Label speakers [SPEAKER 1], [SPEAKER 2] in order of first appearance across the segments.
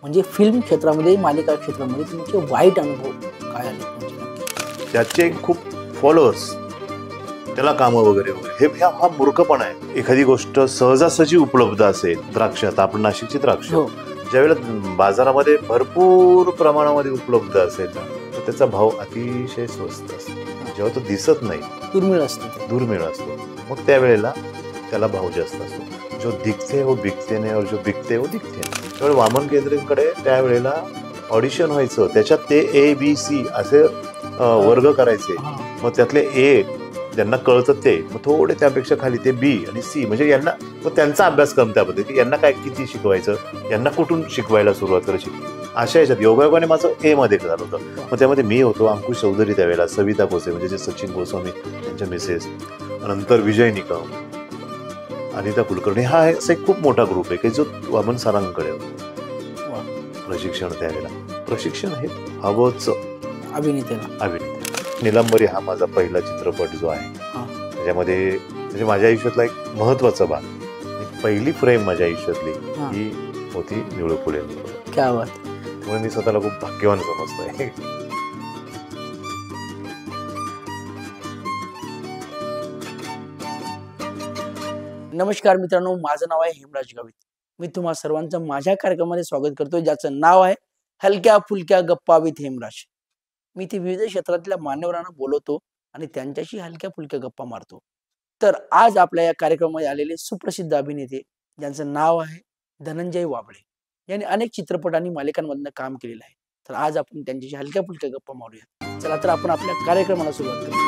[SPEAKER 1] म्हणजे फिल्म क्षेत्रामध्ये, मालिका क्षेत्रामध्ये तुमचे वाईट अनुभव काय आले म्हणजे नक्की?
[SPEAKER 2] त्याचे खूप फॉलोअर्स, त्याला कामं वगैरे वगैरे, हे हा मूर्खपणा आहे. एखादी गोष्ट सहजासहजी उपलब्ध असेल, द्राक्ष, आता आपण नाशिकची द्राक्ष
[SPEAKER 1] हो.
[SPEAKER 2] ज्यावेळेला बाजारामध्ये भरपूर प्रमाणामध्ये उपलब्ध असेल ना, तर त्याचा भाव अतिशय स्वस्त असतो. जेव्हा तो दिसत नाही,
[SPEAKER 1] दुर्मिळ असतं ते.
[SPEAKER 2] दुर्मिळ असतो, मग त्यावेळेला त्याला भाव जास्त असतो. जो दिखते हो बिकते नाही, और जो बिकते हो दिखते नाही. त्यामुळे वामन केंद्रेंकडे त्यावेळेला ऑडिशन व्हायचं, त्याच्यात ते A, B, C असे वर्ग करायचे.
[SPEAKER 1] हा.
[SPEAKER 2] मग त्यातले A ज्यांना कळतं ते, मग थोडे त्यापेक्षा खाली ते B आणि C, म्हणजे यांना मग त्यांचा अभ्यासक्रम त्यामध्ये की यांना काय किती शिकवायचं, यांना कुठून शिकवायला सुरुवात करायची, अशा याच्यात योगायोगाने माझं A मध्ये झालं होतं. मग त्यामध्ये मी होतो, अंकुश चौधरी त्यावेळेला, सविता कोसे म्हणजे जे सचिन गोस्वामी त्यांच्या मिसेस, नंतर विजय निकम, अनिता कुलकर्णी, हा असा एक खूप मोठा ग्रुप आहे की जो वामन सरांकडे होता.
[SPEAKER 1] वा.
[SPEAKER 2] प्रशिक्षण त्यावेळेला, प्रशिक्षण हे हवंच
[SPEAKER 1] अभिनेत्याला.
[SPEAKER 2] अभिनेते. निलंबरी हा माझा पहिला चित्रपट जो आहे,
[SPEAKER 1] हा.
[SPEAKER 2] त्याच्यामध्ये म्हणजे माझ्या आयुष्यातला एक महत्वाचा भाग, एक पहिली फ्रेम माझ्या आयुष्यातली
[SPEAKER 1] हा.
[SPEAKER 2] ही होती निळू फुले.
[SPEAKER 1] क्या बात.
[SPEAKER 2] त्यामुळे मी स्वतःला खूप भाग्यवान समजतोय.
[SPEAKER 1] नमस्कार मित्रांनो, माझं नाव आहे हेमराज गावित. मी तुम्हा सर्वांचं माझ्या कार्यक्रमामध्ये स्वागत करतोय, ज्याचं नाव आहे हलक्या फुलक्या गप्पा विथ हेमराज. मी ते विविध क्षेत्रातल्या मान्यवरांना बोलवतो आणि त्यांच्याशी हलक्या फुलक्या गप्पा मारतो. तर आज आपल्या या कार्यक्रमामध्ये आलेले सुप्रसिद्ध अभिनेते, ज्यांचं नाव आहे धनंजय वाबळे, यांनी अनेक चित्रपट आणि मालिकांमधनं काम केलेलं आहे. तर आज आपण त्यांच्याशी हलक्या फुलक्या गप्पा मारूया. चला तर आपण आपल्या कार्यक्रमाला सुरुवात करू.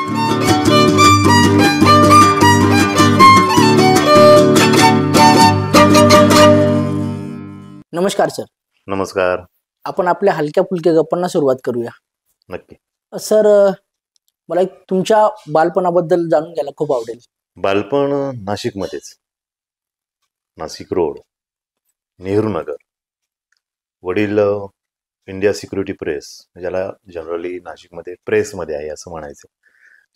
[SPEAKER 1] नमस्कार सर.
[SPEAKER 2] नमस्कार.
[SPEAKER 1] आपण आपल्या हलक्या फुलक्या गप्पांना सुरुवात करूया.
[SPEAKER 2] नक्की.
[SPEAKER 1] सर, मला एक तुमच्या बालपणाबद्दल जाणून घ्यायला खूप आवडेल.
[SPEAKER 2] बालपण नाशिकमध्येच, नाशिक रोड, नेहरू नगर. वडील इंडिया सिक्युरिटी प्रेस, ज्याला जनरली नाशिकमध्ये प्रेसमध्ये आहे असं म्हणायचं,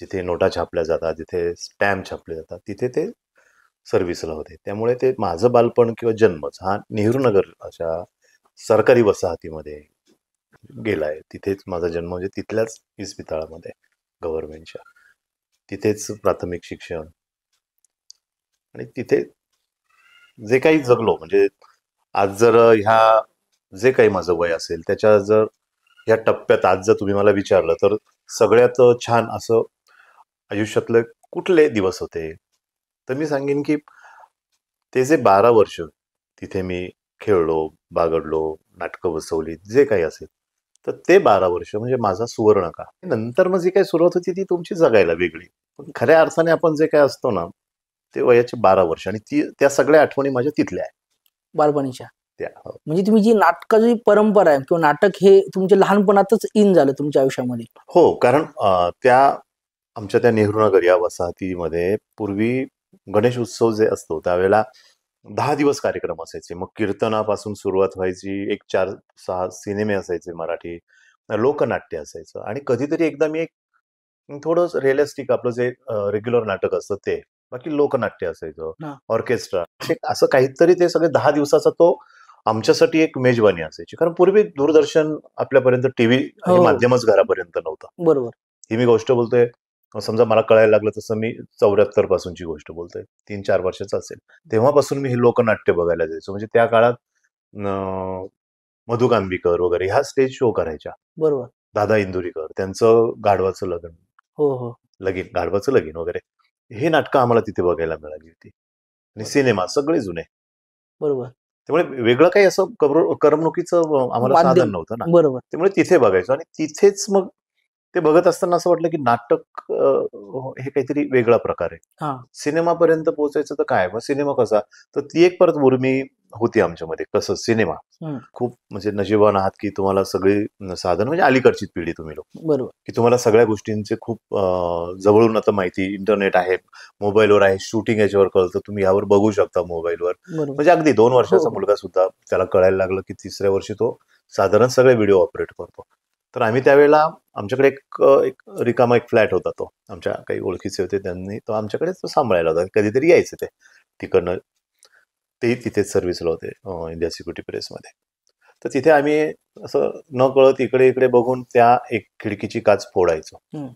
[SPEAKER 2] जिथे नोटा छापल्या जातात, जिथे स्टॅम्प छापले जातात, तिथे ते सर्व्हिसला होते. त्यामुळे ते माझं बालपण किंवा जन्मच हा नेहरू नगर अशा सरकारी वसाहतीमध्ये गेलाय. तिथेच माझा जन्म, म्हणजे तिथल्याच इस्पितळामध्ये गव्हर्नमेंटच्या, तिथेच प्राथमिक शिक्षण, आणि तिथे जे काही जगलो, म्हणजे आज जर ह्या जे काही माझं वय असेल त्याच्या जर ह्या टप्प्यात आज जर तुम्ही मला विचारलं, तर सगळ्यात छान असं आयुष्यातले कुठले दिवस होते, तर मी सांगेन की ते जे 12 वर्ष तिथे मी खेळलो, बागडलो, नाटकं बसवली, जे काही असेल, तर ते 12 वर्ष म्हणजे माझा सुवर्ण काळ. नंतर मग जी काही सुरुवात होती ती तुमची जगायला वेगळी, पण खऱ्या अर्थाने आपण जे काही असतो ना, ते वयाचे 12 वर्ष, आणि त्या सगळ्या आठवणी माझ्या तिथल्या आहे,
[SPEAKER 1] बालपणीच्या.
[SPEAKER 2] त्या.
[SPEAKER 1] म्हणजे तुम्ही जी नाटकाची परंपरा आहे किंवा नाटक हे तुमच्या लहानपणातच इन झालं तुमच्या आयुष्यामध्ये.
[SPEAKER 2] हो, कारण त्या आमच्या त्या नेहरू नगर या वसाहतीमध्ये पूर्वी गणेश उत्सव जे असतो त्यावेळेला 10 दिवस कार्यक्रम असायचे. मग कीर्तनापासून सुरुवात व्हायची, एक 4-6 सिनेमे असायचे मराठी, लोकनाट्य असायचं, आणि कधीतरी एकदा मी एक थोडं रिअलिस्टिक आपलं जे रेग्युलर नाटक असतं ते, बाकी लोकनाट्य असायचं,
[SPEAKER 1] हा.
[SPEAKER 2] ऑर्केस्ट्रा, असं काहीतरी. ते सगळे 10 दिवसाचा तो आमच्यासाठी एक मेजवानी असायची, कारण पूर्वी दूरदर्शन आपल्यापर्यंत, टीव्ही हे
[SPEAKER 1] हो.
[SPEAKER 2] माध्यमच घरापर्यंत नव्हतं.
[SPEAKER 1] बरोबर.
[SPEAKER 2] ही मी गोष्ट बोलतोय, समजा मला कळायला लागलं तसं मी 74 पासूनची गोष्ट बोलतोय, 3-4 वर्षाचा असेल, तेव्हापासून मी हे लोकनाट्य बघायला जायचो. म्हणजे त्या काळात मधु कांबीकर वगैरे ह्या स्टेज शो करायच्या,
[SPEAKER 1] बरोबर.
[SPEAKER 2] दादा इंदुरीकर, त्यांचं गाढवाचं लग्न,
[SPEAKER 1] हो हो.
[SPEAKER 2] गाढवाचं लगीन वगैरे, हे नाटकं आम्हाला तिथे बघायला मिळाली होती, आणि सिनेमा सगळे जुने.
[SPEAKER 1] बरोबर.
[SPEAKER 2] त्यामुळे वेगळं काही असं करमणुकीचं आम्हाला
[SPEAKER 1] माध्यम.
[SPEAKER 2] साधन नव्हतं ना,
[SPEAKER 1] बरोबर.
[SPEAKER 2] त्यामुळे तिथे बघायचो. आणि तिथेच मग ते बघत असताना असं वाटलं की नाटक हे काहीतरी वेगळा प्रकार आहे.
[SPEAKER 1] हा.
[SPEAKER 2] सिनेमापर्यंत पोहोचायचं तर काय, मग सिनेमा कसा, तर ती एक परत उर्मी होती आमच्यामध्ये. कसं सिनेमा खूप म्हणजे नशिबान आहात की तुम्हाला सगळी साधन, म्हणजे अलीकडची पिढी तुम्ही लोक,
[SPEAKER 1] बरोबर,
[SPEAKER 2] की तुम्हाला सगळ्या गोष्टींचे खूप जवळून आता माहिती, इंटरनेट आहे, मोबाईलवर आहे, शूटिंग याच्यावर कळतं, तुम्ही यावर बघू शकता मोबाईलवर.
[SPEAKER 1] बरोबर.
[SPEAKER 2] म्हणजे अगदी 2 वर्षाचा
[SPEAKER 1] हो.
[SPEAKER 2] मुलगा सुद्धा त्याला कळायला लागलं की 3ऱ्या वर्षी तो साधारण सगळे व्हिडिओ ऑपरेट करतो. तर आम्ही त्यावेळेला आमच्याकडे एक रिकामा एक फ्लॅट होता, तो आमच्या काही ओळखीचे होते, त्यांनी तो आमच्याकडे तो सांभाळायला होता. कधीतरी यायचे ते तिकडनं, ते तिथेच सर्व्हिसला होते इंडिया सिक्युरिटी प्रेसमध्ये. तर तिथे आम्ही असं न कळत इकडे इकडे बघून त्या एक खिडकीची काच फोडायचो.
[SPEAKER 1] हम्म.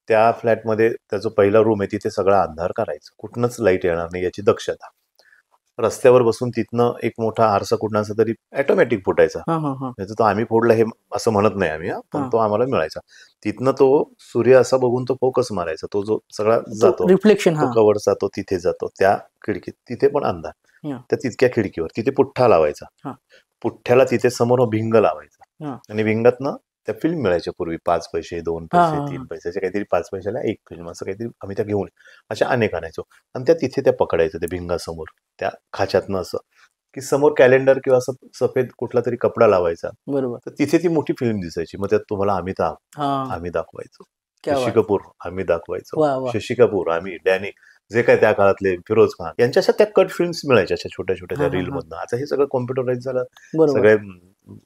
[SPEAKER 2] त्या फ्लॅटमध्ये त्याचा पहिला रूम आहे, तिथे सगळा अंधार करायचं, कुठनंच लाईट येणार नाही याची दक्षता. रस्त्यावर बसून तिथनं एक मोठा आरसा कुठनाचा तरी ऑटोमॅटिक फुटायचा. त्याचं तो आम्ही फोडला हे असं म्हणत नाही आम्ही, पण तो आम्हाला मिळायचा. तिथनं तो सूर्य असा बघून तो फोकस मारायचा, तो जो सगळा जातो
[SPEAKER 1] रिफ्लेक्शन
[SPEAKER 2] तो कवर जातो, तिथे जातो त्या खिडकीत, तिथे पण अंधार. त्या तितक्या खिडकीवर तिथे पुठ्ठा लावायचा, पुठ्ठ्याला तिथे समोर भिंग लावायचा आणि भिंगातनं त्या फिल्म मिळायच्या पूर्वी 5 पैसे 2 पैसे 3 पैशाच्या काहीतरी 5 पैशाला एक फिल्म असं काहीतरी आम्ही त्या घेऊन अशा अनेक आणायचो आणि त्या तिथे त्या पकडायचं त्या भिंगासमोर त्या खाच्यातनं असं की समोर कॅलेंडर किंवा असं सफेद कुठला तरी कपडा लावायचा.
[SPEAKER 1] बरोबर.
[SPEAKER 2] तर तिथे ती मोठी फिल्म दिसायची. मग त्यात तुम्हाला अमिताभ आम्ही दाखवायचो, शशी कपूर आम्ही दाखवायचो, शशी कपूर आम्ही, डॅनी, जे काय त्या काळातले फिरोज खान यांच्या अशा त्या कट फिल्म्स मिळायच्या अशा छोट्या छोट्या त्या रील मधनं. आता हे सगळं कॉम्प्युटराइज झालं, सगळे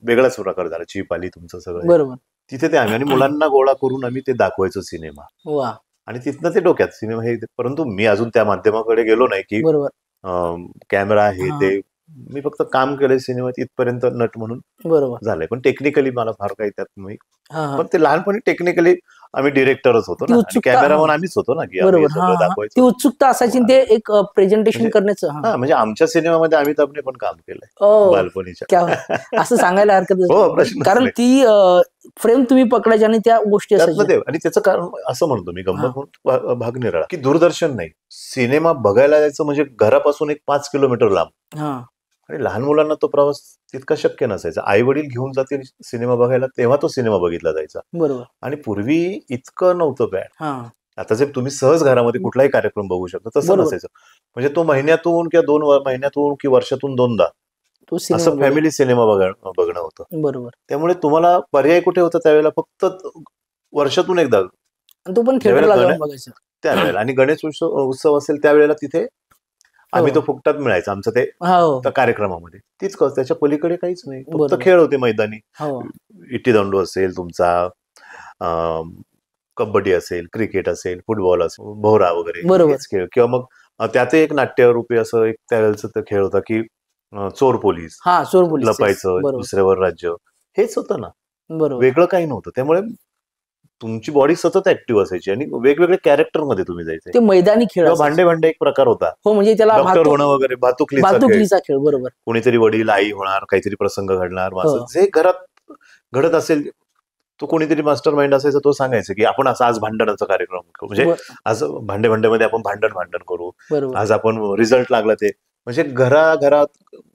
[SPEAKER 2] वेगळाच प्रकार झाला, चिप आली तुमचं सगळं.
[SPEAKER 1] बरोबर.
[SPEAKER 2] तिथे ते आम्ही आणि मुलांना गोळा करून आम्ही ते दाखवायचो सिनेमा आणि तिथनं ते डोक्यात सिनेमा हे. परंतु मी अजून त्या माध्यमाकडे गेलो नाही की कॅमेरा हे ते, मी फक्त काम केलंय सिनेमात इथपर्यंत नट म्हणून झालंय, पण टेक्निकली मला फार काही त्यात नाही. पण ते लहानपणी टेक्निकली आम्ही डिरेक्टरच होतो ना, कॅमेरामन आम्हीच होतो ना, की दाखवायचं.
[SPEAKER 1] ती उत्सुकता असायची ते एक प्रेझेंटेशन करण्याचं.
[SPEAKER 2] म्हणजे आमच्या सिनेमामध्ये अमिताभने पण काम केलंय बालपणीच्या,
[SPEAKER 1] असं सांगायला हरकत, कारण ती फ्रेम तुम्ही पकडायची आणि त्या गोष्टी असायच्या.
[SPEAKER 2] आणि त्याचं कारण असं म्हणतो मी, गंमत म्हणून भाग निराळा, की दूरदर्शन नाही, सिनेमा बघायला जायचं म्हणजे घरापासून एक 5 किलोमीटर लांब, आणि लहान मुलांना तो प्रवास तितका शक्य नसायचा. आई वडील घेऊन जातील सिनेमा बघायला, तेव्हा तो सिनेमा बघितला जायचा.
[SPEAKER 1] बरोबर.
[SPEAKER 2] आणि पूर्वी इतकं नव्हतं बॅड. आता जे तुम्ही सहज घरामध्ये कुठलाही कार्यक्रम बघू शकता तसं नसायचं. म्हणजे तो महिन्यातून किंवा 2 महिन्यातून किंवा वर्षातून 2दा असं फॅमिली सिनेमा बघणं होतं.
[SPEAKER 1] बरोबर.
[SPEAKER 2] त्यामुळे तुम्हाला पर्याय कुठे होता त्यावेळेला, फक्त वर्षातून एकदा
[SPEAKER 1] तो पण
[SPEAKER 2] त्यावेळेला. आणि गणेश उत्सव असेल त्यावेळेला तिथे आम्ही तो फुकटात मिळायचा आमचं ते कार्यक्रमामध्ये. तीच कस, त्याच्या पलीकडे काहीच नाही, फक्त खेळ होते मैदानी. इटी दांडू असेल तुमचा, कबड्डी असेल, क्रिकेट असेल, फुटबॉल असेल, भोवरा वगैरे खेळ, किंवा मग त्यात एक नाट्यरूपी असं एक त्यावेळेचा खेळ होता की चोर पोलीस लपायचं, दुसऱ्यावर राज्य, हेच होतं ना, वेगळं काही नव्हतं. त्यामुळे तुमची बॉडी सतत ऍक्टिव्ह असायची आणि वेगवेगळे कॅरेक्टर मध्ये तुम्ही जायचे.
[SPEAKER 1] ते मैदानी खेळ,
[SPEAKER 2] भांडे एक प्रकार होता.
[SPEAKER 1] म्हणजे त्याला
[SPEAKER 2] डॉक्टर होणं वगैरे,
[SPEAKER 1] भातुकलीचा खेळ. बरोबर.
[SPEAKER 2] कोणीतरी वडील आई होणार, काहीतरी प्रसंग घडणार, जे घरात घडत असेल तो कोणीतरी मास्टर माइंड असायचा, तो सांगायचं की आपण असं आज भांडणाचा कार्यक्रम करू, म्हणजे आज भांड्यामध्ये आपण भांडण करू, आज आपण रिझल्ट लागला ते, म्हणजे घरात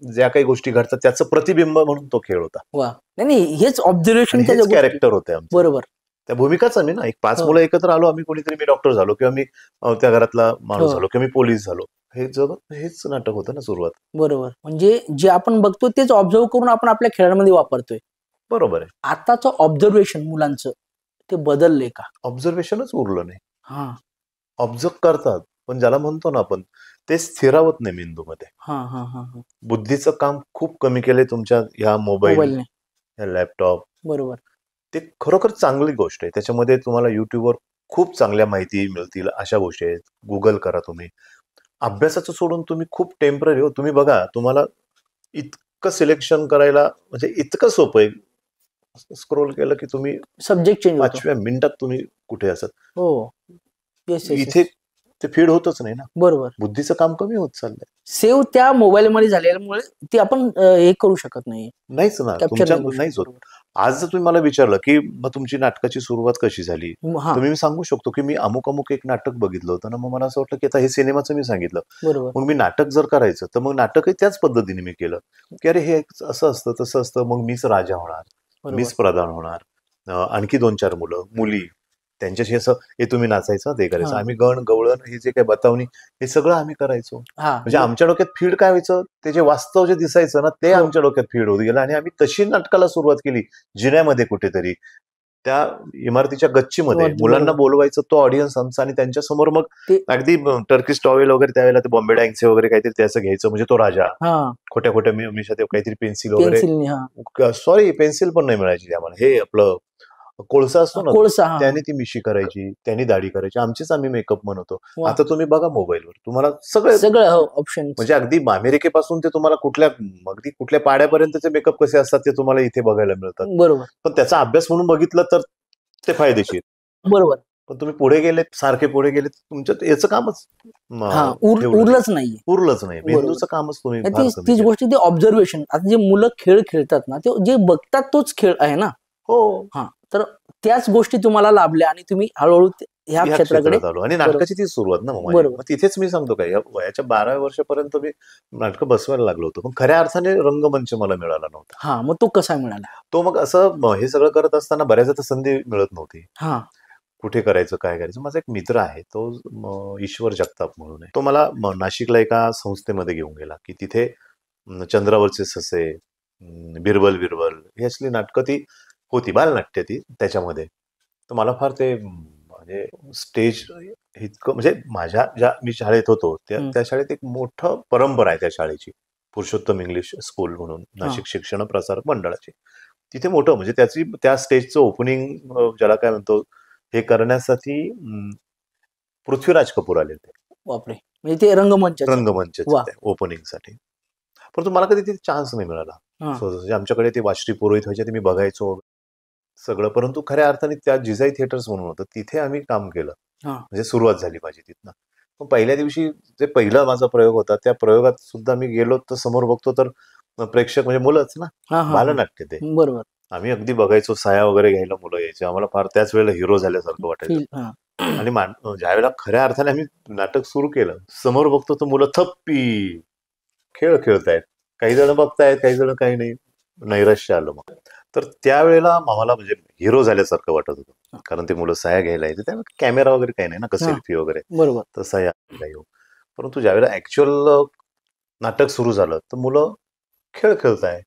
[SPEAKER 2] ज्या काही गोष्टी घडतात त्याचं प्रतिबिंब म्हणून तो खेळ होता.
[SPEAKER 1] नाही, हेच ऑब्झर्वेशन
[SPEAKER 2] कॅरेक्टर होते.
[SPEAKER 1] बरोबर.
[SPEAKER 2] त्या भूमिकाच आम्ही ना, एक 5 मुलं एकत्र आलो, आम्ही कोणीतरी, मी डॉक्टर झालो किंवा मी त्या घरातला माणूस झालो किंवा मी पोलीस झालो, हेच नाटक होतं ना सुरुवात.
[SPEAKER 1] बरोबर. म्हणजे जे आपण बघतो तेच ऑब्झर्व करून आपण आपल्या खेळांमध्ये वापरतोय.
[SPEAKER 2] बरोबर आहे.
[SPEAKER 1] आताचं ऑब्झर्वेशन मुलांचं ते बदललंय का?
[SPEAKER 2] ऑब्झर्वेशनच उरलं नाही. ऑब्झर्व करतात, पण ज्याला म्हणतो ना आपण, ते स्थिरावत नाही मेंदूमध्ये. बुद्धीचं काम खूप कमी केलंय तुमच्या ह्या मोबाईल, ह्या लॅपटॉप.
[SPEAKER 1] बरोबर.
[SPEAKER 2] ते खरोखर चांगली गोष्ट आहे. त्याच्यामध्ये तुम्हाला युट्यूबवर खूप चांगल्या माहिती मिळतील, अशा गोष्टी आहेत. गुगल करा तुम्ही. अभ्यासाचं सोडून तुम्ही खूप टेम्पररी हो, तुम्ही बघा, तुम्हाला इतकं सिलेक्शन करायला म्हणजे इतकं सोपं आहे. स्क्रोल केलं की तुम्ही
[SPEAKER 1] सब्जेक्ट चेंज
[SPEAKER 2] 5व्या मिनिटात तुम्ही कुठे असत.
[SPEAKER 1] इथे
[SPEAKER 2] ते फीड होतच नाही ना.
[SPEAKER 1] बरोबर.
[SPEAKER 2] बुद्धीचं काम कमी होत चाललंय.
[SPEAKER 1] सेव्ह त्या मोबाईल मध्ये झाल्यामुळे ते आपण हे करू शकत
[SPEAKER 2] नाहीच ना, तुमच्या नाहीच होत. आज जर तुम्ही मला विचारलं की मग तुमची नाटकाची सुरुवात कशी झाली, तर मी सांगू शकतो की मी अमुक एक नाटक बघितलं होतं ना, मग मला असं वाटलं की आता हे सिनेमाचं मी सांगितलं, मग मी नाटक जर करायचं तर मग नाटकही त्याच पद्धतीने मी केलं की अरे हे असं असतं तसं असतं, मग मीच राजा होणार, मीच प्रधान होणार, आणखी 2-4 मुली, त्यांच्याशी असं हे तुम्ही नाचायचं, ते करायचं, आम्ही गण गवळण हे जे काही बतावणी हे सगळं आम्ही करायचो. म्हणजे आमच्या डोक्यात फीड काय व्हायचं, ते जे वास्तव जे दिसायचं ना ते आमच्या डोक्यात फीड होत गेलं आणि आम्ही तशी नाटकाला सुरुवात केली. जिन्यामध्ये कुठेतरी त्या इमारतीच्या गच्चीमध्ये मुलांना बोलवायचं, तो ऑडियन्स आमचा, आणि त्यांच्या समोर मग अगदी टर्किश टॉवेल वगैरे त्यावेळेला ते बॉम्बे डँगचे वगैरे काहीतरी त्याचं घ्यायचं, म्हणजे तो राजा, खोट्या मिशात काहीतरी पेन्सिल वगैरे, सॉरी पेन्सिल पण नाही मिळायची आम्हाला, हे आपलं कोळसा असतो ना,
[SPEAKER 1] कोळसा, हा.
[SPEAKER 2] त्याने ती मिशी करायची, त्याने दाढी करायची, आमचीच आम्ही मेकअप म्हणतो.
[SPEAKER 1] वा.
[SPEAKER 2] आता तुम्ही बघा मोबाईलवर, तुम्हाला सगळे
[SPEAKER 1] सगळं ऑप्शन.
[SPEAKER 2] म्हणजे अगदी अमेरिकेपासून ते तुम्हाला अगदी कुठल्या पाड्यापर्यंतचे मेकअप कसे असतात ते तुम्हाला इथे बघायला मिळतात.
[SPEAKER 1] बरोबर
[SPEAKER 2] पण त्याचा अभ्यास म्हणून बघितलं तर ते फायदेशीर.
[SPEAKER 1] बरोबर.
[SPEAKER 2] पण तुम्ही पुढे गेलेत, सारखे पुढे गेलेत, तुमच्यात याचं कामच ठेवलं नाही.
[SPEAKER 1] उरलंच नाहीये.
[SPEAKER 2] उरलंच नाही.
[SPEAKER 1] बरोबर.
[SPEAKER 2] मेंदूचं कामच तुम्ही फार
[SPEAKER 1] तीच
[SPEAKER 2] कमी
[SPEAKER 1] तीच
[SPEAKER 2] केलं.
[SPEAKER 1] गोष्ट, ते ऑब्झर्वेशन. आता जे मुलं खेळ खेळतात ना, ते जे बघतात तोच खेळ आहे ना.
[SPEAKER 2] हो,
[SPEAKER 1] हा, तर त्याच गोष्टी तुम्हाला लाभल्या आणि तुम्ही हळूहळू ह्या
[SPEAKER 2] ह्या
[SPEAKER 1] क्षेत्राकडे.
[SPEAKER 2] क्षेत्रात आलो आणि नाटकाची ती सुरुवात ना मग माझी.
[SPEAKER 1] बरोबर.
[SPEAKER 2] मग तिथेच मी सांगतो काय, या वयाच्या 12व्या वर्षापर्यंत मी नाटकं बसवायला लागलो होतो, पण खऱ्या अर्थाने रंगमंच मला मिळाला नव्हता.
[SPEAKER 1] हा, मग तो कसा मिळाला?
[SPEAKER 2] तो मग असं हे सगळं करत असताना बऱ्याचदा संधी मिळत नव्हती.
[SPEAKER 1] हा,
[SPEAKER 2] कुठे करायचं, काय करायचं. माझा एक मित्र आहे, तो ईश्वर जगताप म्हणून आहे. तो मला नाशिकला एका संस्थेमध्ये घेऊन गेला, की तिथे चंद्रावरचे ससे, बिरबल बिरबल ही असली नाटकं ती होती, बालनाट्य ती त्याच्यामध्ये. तर मला फार ते म्हणजे स्टेज इतकं, म्हणजे मी शाळेत होतो त्या शाळेत एक मोठं परंपरा आहे त्या शाळेची, पुरुषोत्तम इंग्लिश स्कूल म्हणून, नाशिक शिक्षण प्रसारक मंडळाची. तिथे मोठं म्हणजे त्या स्टेजचं ओपनिंग ज्याला काय म्हणतो, हे करण्यासाठी पृथ्वीराज कपूर आले होते.
[SPEAKER 1] बापरे. म्हणजे ते
[SPEAKER 2] रंगमंचाच्या ओपनिंगसाठी. परंतु मला कधी तिथे चान्स नाही मिळाला. म्हणजे आमच्याकडे ते वाश्री पुरोहित व्हायचे, ते मी बघायचो सगळं. परंतु खऱ्या अर्थाने त्या जिजाई थिएटर्स म्हणून होतं, तिथे आम्ही काम केलं. म्हणजे सुरुवात झाली माझी तिथनं. पण पहिल्या दिवशी जे पहिला माझा प्रयोग होता, त्या प्रयोगात सुद्धा मी गेलो तर समोर बघतो तर प्रेक्षक म्हणजे मुलंच ना, बालनाट्य ते.
[SPEAKER 1] बरोबर.
[SPEAKER 2] आम्ही अगदी बघायचो, साया वगैरे घ्यायला मुलं यायचे. आम्हाला फार त्याच वेळेला हिरो झाल्यासारखं वाटायचं. आणि ज्यावेळेला खऱ्या अर्थाने आम्ही नाटक सुरू केलं, समोर बघतो तर मुलं थप्पी खेळ खेळतायत. काही जण बघतायत, काही जण काही नाही. नैराश्य आलं मग. तर त्यावेळेला आम्हाला म्हणजे हिरो झाल्यासारखं वाटत होतं, कारण ते मुलं साया घ्यायला यायचे. त्यामुळे कॅमेरा वगैरे काही नाही ना, सेल्फी वगैरे.
[SPEAKER 1] बरोबर.
[SPEAKER 2] तर साया येऊ. परंतु ज्यावेळेला ऍक्च्युअल नाटक सुरू झालं तर मुलं खेळ खेळताय,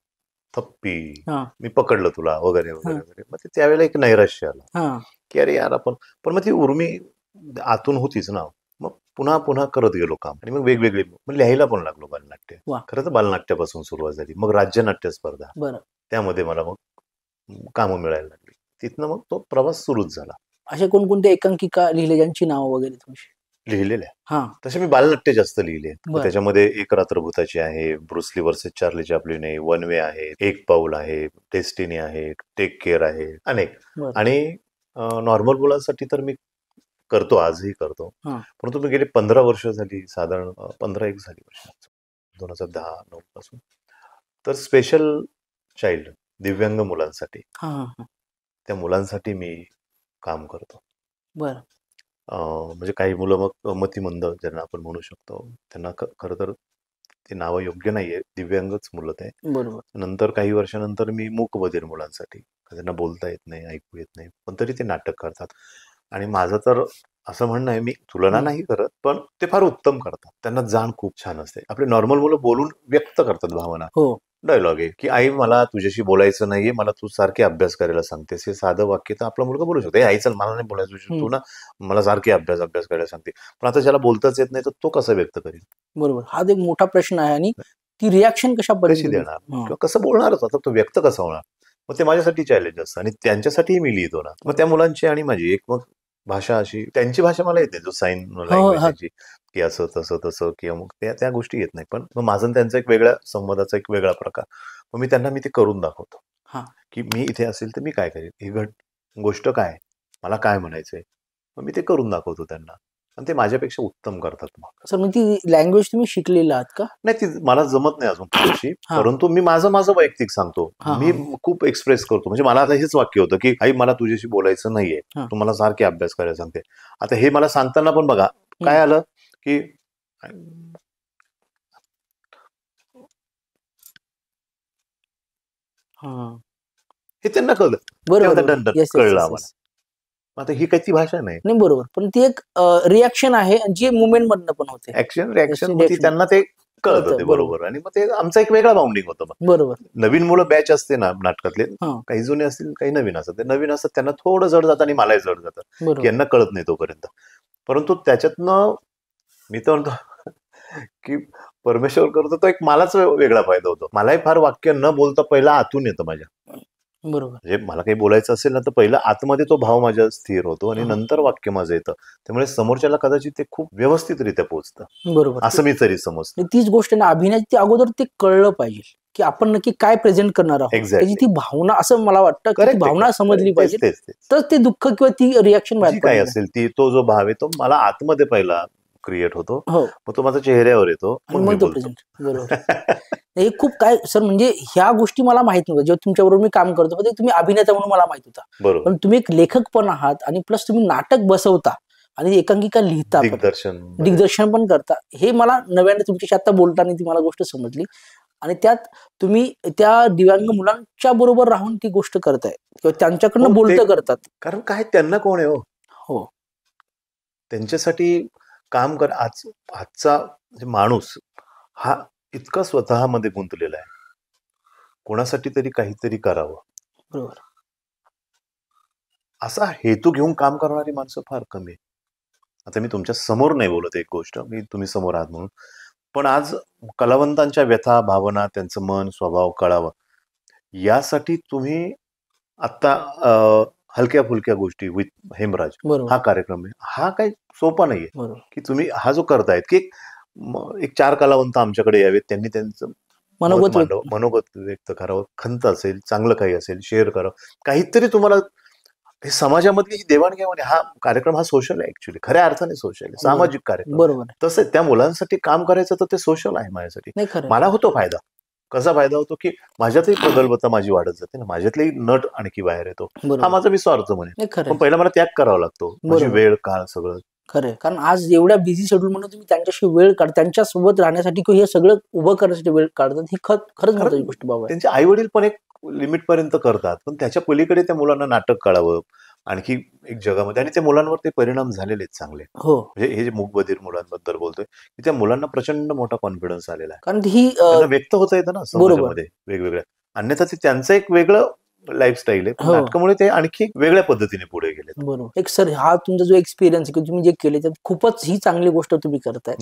[SPEAKER 2] थप्पी, मी पकडलं तुला वगैरे वगैरे वगैरे. मग त्यावेळेला एक नैराश्य आलं की अरे यार आपण, पण मग ती उर्मी आतून होतीच ना. मग पुन्हा पुन्हा करत गेलो काम, आणि मग वेगवेगळे मग लिहायला पण लागलो बालनाट्य. खरं तर बालनाट्यापासून सुरुवात झाली, मग राज्यनाट्य स्पर्धा, त्यामध्ये मला मग कामं मिळायला लागली. तिथनं मग तो प्रवास सुरूच झाला.
[SPEAKER 1] असे कोणकोणते एकांकिका लिहिले ज्यांची नावं वगैरे तुमची?
[SPEAKER 2] लिहिलेल्या तसे मी बालनाट्य जास्त लिहिले. त्याच्यामध्ये एक रात्रभूताची आहे, ब्रुसली वर्सेस चार्ली चॅप्लिन आहे, वन वे आहे, एक पाऊल आहे, डेस्टिनी आहे, टेक केअर आहे, अनेक. आणि नॉर्मल मुलांसाठी तर मी करतो, आजही करतो. परंतु मी गेली 15 वर्ष झाली, साधारण 15 झाली वर्ष, 2010-9 पासून तर स्पेशल चाइल्ड, दिव्यांग मुलांसाठी, त्या मुलांसाठी मी काम करतो.
[SPEAKER 1] बरं.
[SPEAKER 2] म्हणजे काही मुलं मग मतिमंद ज्यांना आपण म्हणू शकतो, त्यांना खरं तर ते नावं योग्य नाहीये, दिव्यांगच मुलं ते.
[SPEAKER 1] बरोबर.
[SPEAKER 2] नंतर काही वर्षानंतर मी मूकबधिर मुलांसाठी, त्यांना बोलता येत नाही, ऐकू येत नाही, पण तरी ते नाटक करतात. आणि माझं तर असं म्हणणं आहे, मी तुलना नाही करत, पण ते फार उत्तम करतात. त्यांना जाण खूप छान असते. आपले नॉर्मल मुलं बोलून व्यक्त करतात भावना. डायलॉग आहे की आई मला तुझ्याशी बोलायचं नाहीये, मला तू सारखे अभ्यास करायला सांगतेस. हे साधं वाक्य तर आपला मुलगा बोलू शकतो. आई चल मला नाही बोलायचं, तू ना मला सारखे अभ्यास करायला सांगते. पण आता ज्याला बोलताच येत नाही तर तो कसं व्यक्त करेल?
[SPEAKER 1] बरोबर. हा एक मोठा प्रश्न आहे. आणि ती रिॲक्शन कशी
[SPEAKER 2] देणार किंवा कसं बोलणारच, आता तो व्यक्त कसा होणार? मग ते माझ्यासाठी चॅलेंज असतं, आणि त्यांच्यासाठीही मी लिहितो ना. मग त्या मुलांची आणि माझी एक मग भाषा अशी, त्यांची भाषा मला येते, जो साईन लँग्वेजची, की असं तसं तसं, किंवा मग त्या गोष्टी येत नाही. पण मग माझं त्यांचा एक वेगळा संवादाचा एक वेगळा प्रकार. मग मी त्यांना ते करून दाखवतो की मी इथे असेल तर मी काय करेल, ही गोष्ट काय, मला काय म्हणायचंय, मग मी ते करून दाखवतो त्यांना, आणि ते माझ्यापेक्षा उत्तम करतात. मग
[SPEAKER 1] सर, मग ती लँग्वेज तुम्ही शिकलेला आहात का?
[SPEAKER 2] नाही, ती मला जमत नाही अजून थोडीशी. परंतु मी माझं वैयक्तिक सांगतो, मी खूप एक्सप्रेस करतो. म्हणजे मला आता हेच वाक्य होतं की आई मला तुझ्याशी बोलायचं नाहीये, तू मला सारखे अभ्यास करायला सांगते. आता हे मला सांगताना पण बघा काय आलं की हे त्यांना कळलं, कळलं आम्हाला. आता ही काही ती भाषा नाही,
[SPEAKER 1] बरोबर. पण ती एक रिॲक्शन आहे, जी मुवमेंट मधनं पण होते.
[SPEAKER 2] ऍक्शन रिॲक्शन, त्यांना ते कळतं ते बरोबर. आणि मग ते आमचा एक वेगळा बाउंडिंग होतं.
[SPEAKER 1] बरोबर.
[SPEAKER 2] नवीन मुलं बॅच असते ना नाटकातले, काही जुने असतील, काही नवीन असतात. ते नवीन असतात, त्यांना थोडं जड जातं, आणि मलाही जड जातं, यांना कळत नाही तोपर्यंत. परंतु त्याच्यातनं मी तर म्हणतो की परमेश्वर करतो तो एक मलाच वेगळा फायदा होतो. मलाही फार वाक्य न बोलता पहिला आतून येतं माझ्या,
[SPEAKER 1] बरोबर.
[SPEAKER 2] म्हणजे मला काही बोलायचं असेल ना, तर पहिलं आतमध्ये तो भाव माझ्या स्थिर होतो आणि
[SPEAKER 1] हा.
[SPEAKER 2] नंतर वाक्य माझं येतं. त्यामुळे समोरच्याला कदाचित ते खूप व्यवस्थितरित्या पोहोचतं.
[SPEAKER 1] बरोबर.
[SPEAKER 2] असं मी तरी समजतो.
[SPEAKER 1] आणि तीच गोष्ट ना, अभिनयाच्या अगोदर ते कळलं पाहिजे, की आपण नक्की काय प्रेझेंट करणार आहोत. त्याची
[SPEAKER 2] एक्झॅक्टली.
[SPEAKER 1] ती भावना, असं मला वाटतं, की ती
[SPEAKER 2] करेक्ट आहे,
[SPEAKER 1] भावना समजली
[SPEAKER 2] तेच,
[SPEAKER 1] पाहिजे.
[SPEAKER 2] तेच, तेच.
[SPEAKER 1] तर ते दुःख किंवा ती रिॲक्शन बाहेर
[SPEAKER 2] जी काही
[SPEAKER 1] पडणार.
[SPEAKER 2] असेल ती, तो जो भाव आहे तो मला आतमध्ये पहिला क्रिएट होतो.
[SPEAKER 1] हो.
[SPEAKER 2] मग तो माझ्या चेहऱ्यावर येतो.
[SPEAKER 1] आणि
[SPEAKER 2] मग मी
[SPEAKER 1] मग तो
[SPEAKER 2] बोलतो.
[SPEAKER 1] प्रेझेंट. बरोबर. हे खूप काय सर, म्हणजे ह्या गोष्टी मला माहित नव्हत्या. जेव्हा तुमच्याबरोबर मी काम करतो, पण तुम्ही अभिनेता म्हणून मला माहित होता.
[SPEAKER 2] बरोबर.
[SPEAKER 1] पण तुम्ही एक लेखक पण आहात आणि प्लस तुम्ही नाटक बसवता आणि एकांकिका लिहिता पण, दिग्दर्शन पण करता. हे मला नव्याने तुमच्याशी आता बोलताना ती मला गोष्ट समजली. आणि त्यात तुम्ही त्या दिव्यांग मुलांच्या बरोबर राहून ती गोष्ट करताय किंवा त्यांच्याकडनं
[SPEAKER 2] हो,
[SPEAKER 1] बोलतं करतात.
[SPEAKER 2] कारण काय त्यांना कोण आहे हो?
[SPEAKER 1] हो.
[SPEAKER 2] त्यांच्यासाठी काम कर. आजचा म्हणजे माणूस हा इतका स्वतःमध्ये गुंतलेला आहे. कोणासाठी तरी काहीतरी करावं
[SPEAKER 1] बरोबर.
[SPEAKER 2] असा हेतू घेऊन काम करणारी माणसं फार कमी आहे. आता मी तुमच्या समोर नाही बोलत एक गोष्ट, मी तुम्ही समोर आहात म्हणून. पण आज कलावंतांच्या व्यथा, भावना, त्यांचं मन, स्वभाव कळावं यासाठी तुम्ही आत्ता हलक्या फुलक्या गोष्टी विथ हेमराज
[SPEAKER 1] बरोबर.
[SPEAKER 2] हा कार्यक्रम आहे. हा काही सोपा नाहीये
[SPEAKER 1] बरोबर.
[SPEAKER 2] की तुम्ही हा जो करतायत की एक 4 कलावंत आमच्याकडे यावेत, त्यांनी त्यांचं मत
[SPEAKER 1] मनोगत
[SPEAKER 2] मांडावं, मनोगत व्यक्त करावं, खंत असेल, चांगलं काही असेल, शेअर करावं, काहीतरी तुम्हाला हे समाजामधली ही देवाणघेवाण आहे. हा कार्यक्रम हा सोशल आहे, ऍक्च्युली खऱ्या अर्थाने सोशल आहे, सामाजिक कार्यक्रम.
[SPEAKER 1] बरोबर.
[SPEAKER 2] तसं त्या मुलांसाठी काम करायचं तर ते सोशल आहे माझ्यासाठी.
[SPEAKER 1] नाही, खरं.
[SPEAKER 2] मला होतो फायदा. कसा फायदा होतो की माझ्यातही प्रगल्भता माझी वाढत जाते ना, माझ्यातली नट आणखी बाहेर येतो. हा माझा विश्वास म्हणेन.
[SPEAKER 1] नाही, खरं.
[SPEAKER 2] पण पहिला मला त्याग करावा लागतो, माझी वेळ, काळ सगळं.
[SPEAKER 1] खरं. कारण आज एवढ्या बिझी शेड्यूल म्हणून तुम्ही त्यांच्याशी वेळ काढ, त्यांच्यासोबत राहण्यासाठी किंवा हे सगळं उभं करण्यासाठी वेळ काढतात. ही खरंच महत्त्वाची गोष्ट बाबा आहे.
[SPEAKER 2] त्यांचे आई वडील पण एक लिमिट पर्यंत करतात, पण त्याच्या पलीकडे त्या मुलांना नाटक कळावं, आणखी एक जगामध्ये, आणि त्या मुलांवर ते परिणाम झालेले आहेत चांगले.
[SPEAKER 1] हो.
[SPEAKER 2] म्हणजे हे जे मूकबधीर मुलांबद्दल बोलतोय, की त्या मुलांना प्रचंड मोठा कॉन्फिडन्स आलेला आहे.
[SPEAKER 1] कारण ही
[SPEAKER 2] त्यांना व्यक्त होता येतं ना समाजामध्ये वेगवेगळ्या. अन्यथा ते त्यांचं एक वेगळं लाईफस्टाईल आहे. पण नाटकामुळे ते आणखी वेगळ्या पद्धतीने पुढे गेले.
[SPEAKER 1] बरोबर. एक सर, हा तुमचा जो एक्सपिरियन्स की तुम्ही जे केले त्यात खूपच ही चांगली गोष्ट तुम्ही करताय.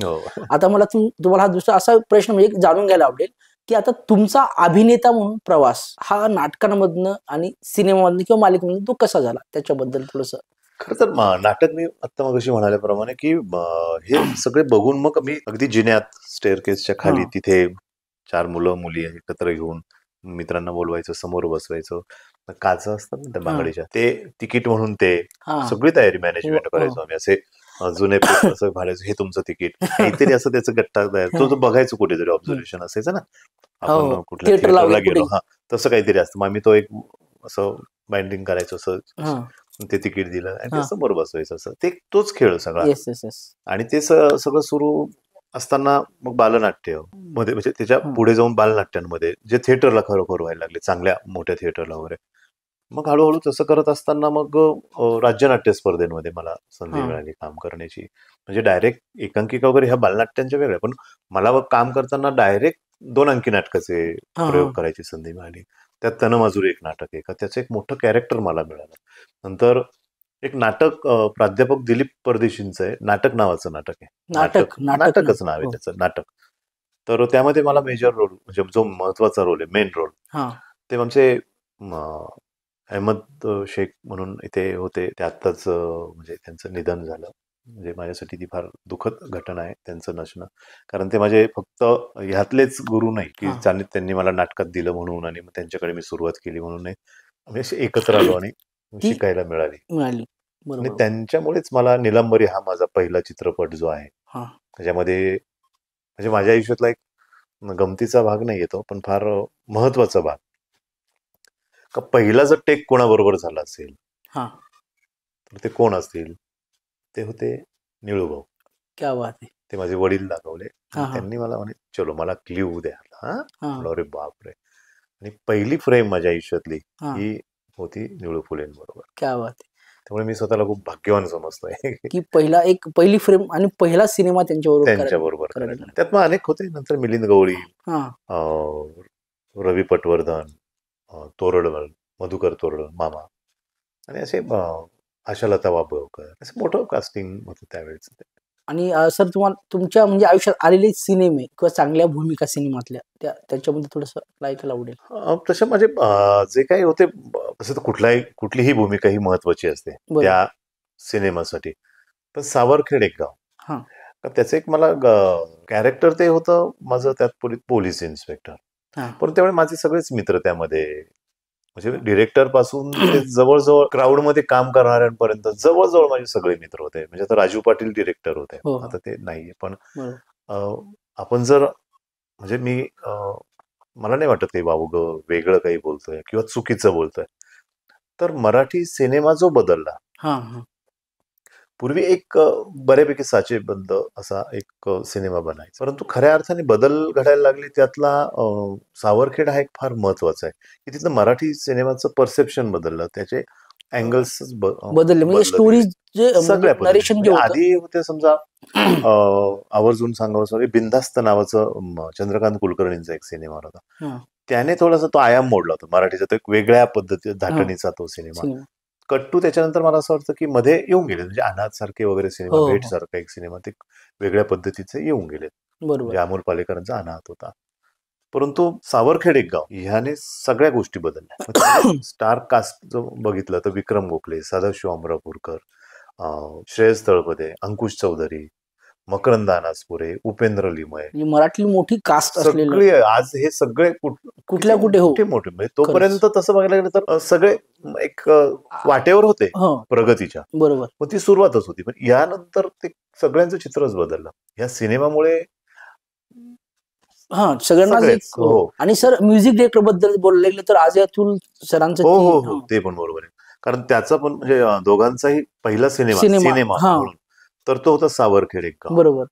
[SPEAKER 1] आता मला तुम्हाला हा दुसरा असा प्रश्न म्हणजे जाणून घ्यायला आवडेल, की आता तुमचा अभिनेता म्हणून प्रवास हा नाटकांमधनं आणि सिनेमामधनं किंवा मालिकेमधून तो कसा झाला, त्याच्याबद्दल थोडंसं.
[SPEAKER 2] खरं तर नाटक मी आत्ता मगाशी म्हणाल्याप्रमाणे की हे सगळे बघून मग मी अगदी जिन्यात स्टेअरकेसच्या खाली तिथे 4 मुलं मुली एकत्र घेऊन मित्रांना बोलवायचं, समोर बसवायचं, काच असतात ना त्या बांगडीच्या, ते तिकीट म्हणून ते सगळी तयारी मॅनेजमेंट करायचो आम्ही. असे जुने असं घालायचं, हे तुमचं तिकीट, काहीतरी असं त्याचं गट्टा तयार, तो बघायचं कुठेतरी, ऑब्झर्वेशन असायचं ना, आपण कुठल्या थिएटरला गेलो, हा तसं काहीतरी असतं. मग आम्ही तो एक असं बाइंडिंग करायचो, असं ते तिकीट दिलं आणि ते समोर बसवायचं, असं ते तोच खेळ सगळा. आणि ते सगळं सुरू असताना मग बालनाट्य मध्ये, म्हणजे त्याच्या पुढे जाऊन बालनाट्यांमध्ये जे थिएटरला खरोखर व्हायला लागले, चांगल्या मोठ्या थिएटरला वगैरे. मग हळूहळू तसं करत असताना मग राज्यनाट्य स्पर्धेमध्ये मला संधी मिळाली काम करण्याची. म्हणजे डायरेक्ट एकांकिका वगैरे ह्या बालनाट्यांच्या वेगळ्या, पण मला काम करताना डायरेक्ट 2 अंकी नाटकाचे प्रयोग करायची संधी मिळाली. त्यात तनमाजुरी एक नाटक आहे का, त्याचं एक मोठं कॅरेक्टर मला मिळालं. नंतर एक नाटक प्राध्यापक दिलीप परदेशींचं आहे, नाटक नावाचं नाटक आहे. नाटकच नाव आहे त्याचं, नाटक. तर त्यामध्ये मला मेजर रोल, म्हणजे जो महत्वाचा रोल आहे, मेन रोल, ते आमचे अहमद शेख म्हणून इथे होते. ते आत्ताच म्हणजे त्यांचं निधन झालं. म्हणजे माझ्यासाठी ती फार दुःखद घटना आहे त्यांचं नसणं. कारण ते माझे फक्त ह्यातलेच गुरु नाही की त्यांनी मला नाटकात दिलं म्हणून आणि मग त्यांच्याकडे मी सुरुवात केली म्हणून नाही. आम्ही असे एकत्र आलो आणि शिकायला मिळाली. आणि त्यांच्यामुळेच मला निलंबरी हा माझा पहिला चित्रपट जो आहे, त्याच्यामध्ये म्हणजे माझ्या आयुष्यातला एक गमतीचा भाग नाही येतो, पण फार महत्वाचा भाग. का पहिला जर टेक कोणाबरोबर झाला असेल तर ते कोण असतील, ते होते निळूभाऊ.
[SPEAKER 1] क्या बात आहे.
[SPEAKER 2] ते माझे वडील दाखवले. त्यांनी मला म्हणे, चलो मला क्ल्यू द्या. अरे बापरे. आणि पहिली फ्रेम माझ्या आयुष्यातली ही होती निळू फुलेंबरोबर.
[SPEAKER 1] क्या बात आहे.
[SPEAKER 2] त्यामुळे मी स्वतःला खूप भाग्यवान समजतोय
[SPEAKER 1] की पहिली फ्रेम आणि पहिला सिनेमा
[SPEAKER 2] त्यांच्याबरोबर करायला. त्यात मग अनेक होते. नंतर मिलिंद गवळी, रवी पटवर्धन, तोरडमल, मधुकर तोरडमल मामा, आणि असे आशालता वाबगावकर, असं मोठं कास्टिंग होतं त्यावेळेच.
[SPEAKER 1] आणि सर तुम्हाला तुमच्या म्हणजे आयुष्यात आलेले सिनेमे किंवा चांगल्या भूमिका सिनेमातल्या त्याच्यामध्ये थोडंसं ऐकायला आवडेल.
[SPEAKER 2] तसे म्हणजे जे काही होते तसं तर कुठलीही भूमिका ही महत्वाची असते
[SPEAKER 1] बरोबर.
[SPEAKER 2] त्या सिनेमासाठी. पण सावरखेड एक गाव,
[SPEAKER 1] हा
[SPEAKER 2] तर त्याचं एक मला कॅरेक्टर ते होतं माझं त्यात पोलीस इन्स्पेक्टर.
[SPEAKER 1] हा
[SPEAKER 2] पण त्यावेळी माझे सगळेच मित्र त्यामध्ये, म्हणजे डिरेक्टर पासून ते जवळजवळ क्राऊड मध्ये काम करणाऱ्यांपर्यंत जवळजवळ माझे सगळे मित्र होते. म्हणजे आता राजू पाटील डिरेक्टर होते,
[SPEAKER 1] हो, हो.
[SPEAKER 2] आता ते नाहीये. पण
[SPEAKER 1] बरोबर.
[SPEAKER 2] आपण जर म्हणजे मला नाही वाटत काही वावगं वेगळं काही बोलतोय किंवा चुकीचं बोलतोय. तर मराठी सिनेमा जो बदलला,
[SPEAKER 1] हा हा
[SPEAKER 2] पूर्वी एक बऱ्यापैकी साचेबद्ध असा एक सिनेमा बनायचा, परंतु खऱ्या अर्थाने बदल घडायला लागले. त्यातला सावरखेड हा एक फार महत्वाचा आहे, की तिथलं मराठी सिनेमाचं परसेप्शन बदललं, त्याचे अँगल्स
[SPEAKER 1] बदलले म्हणजे
[SPEAKER 2] बदलत
[SPEAKER 1] स्टोरीज
[SPEAKER 2] गेले
[SPEAKER 1] जे
[SPEAKER 2] सगळ्या
[SPEAKER 1] नरेशन जे
[SPEAKER 2] पद्धतीने.
[SPEAKER 1] होतं
[SPEAKER 2] आधी होते समजा आवर्जून सांगावं बिनधास्त नावाचं चंद्रकांत कुलकर्णींचा एक सिनेमा होता.
[SPEAKER 1] हा,
[SPEAKER 2] त्याने थोडासा तो आयाम मोडला होता मराठीचा, तो एक वेगळ्या पद्धती
[SPEAKER 1] हा,
[SPEAKER 2] धाटणीचा तो सिनेमा.
[SPEAKER 1] सिनेमा.
[SPEAKER 2] कट्टू त्याच्यानंतर मला असं वाटतं की मध्ये येऊन गेले, म्हणजे अनाथ सारखे वगैरे सिनेमा,
[SPEAKER 1] हो
[SPEAKER 2] भेट
[SPEAKER 1] हो
[SPEAKER 2] सारखा एक सिनेमा, ते वेगळ्या पद्धतीचे येऊन गेले.
[SPEAKER 1] बरोबर.
[SPEAKER 2] म्हणजे अमोल पालेकरांचा अनाथ होता. परंतु सावरखेड एक गाव ह्याने सगळ्या गोष्टी बदलल्या. स्टार कास्ट जो बघितलं तर विक्रम गोखले, सदाशिव अमरापूरकर, श्रेयस तळपदे, अंकुश चौधरी, मकरंद अनासपुरे, उपेंद्र लिमये,
[SPEAKER 1] म्हणजे मराठी मोठी कास्ट असलेलं
[SPEAKER 2] सगळे आज हे सगळे
[SPEAKER 1] कुठल्या कुठे हो
[SPEAKER 2] मोठे मोठे, म्हणजे तोपर्यंत तसं बघायला गेलं तर सगळे एक वाटेवर होते
[SPEAKER 1] हो
[SPEAKER 2] प्रगतीच्या.
[SPEAKER 1] बरोबर.
[SPEAKER 2] मग ती सुरुवातच होती, पण यानंतर ते सगळ्यांचं चित्रच बदललं या सिनेमामुळे.
[SPEAKER 1] हा सगळ्यांनाच
[SPEAKER 2] सगळेच,
[SPEAKER 1] एक
[SPEAKER 2] हो.
[SPEAKER 1] आणि सर म्युझिक डायरेक्टर बद्दल बोलले गेलं तर आज अतुल सरांचं
[SPEAKER 2] हो हो
[SPEAKER 1] ती
[SPEAKER 2] हो, ते पण बरोबर आहे. कारण त्याचा पण म्हणजे दोघांचाही पहिला
[SPEAKER 1] सिनेमा,
[SPEAKER 2] सिनेमा
[SPEAKER 1] हा.
[SPEAKER 2] म्हणून तर तो होता सावरखेड एक गाव.
[SPEAKER 1] बरोबर.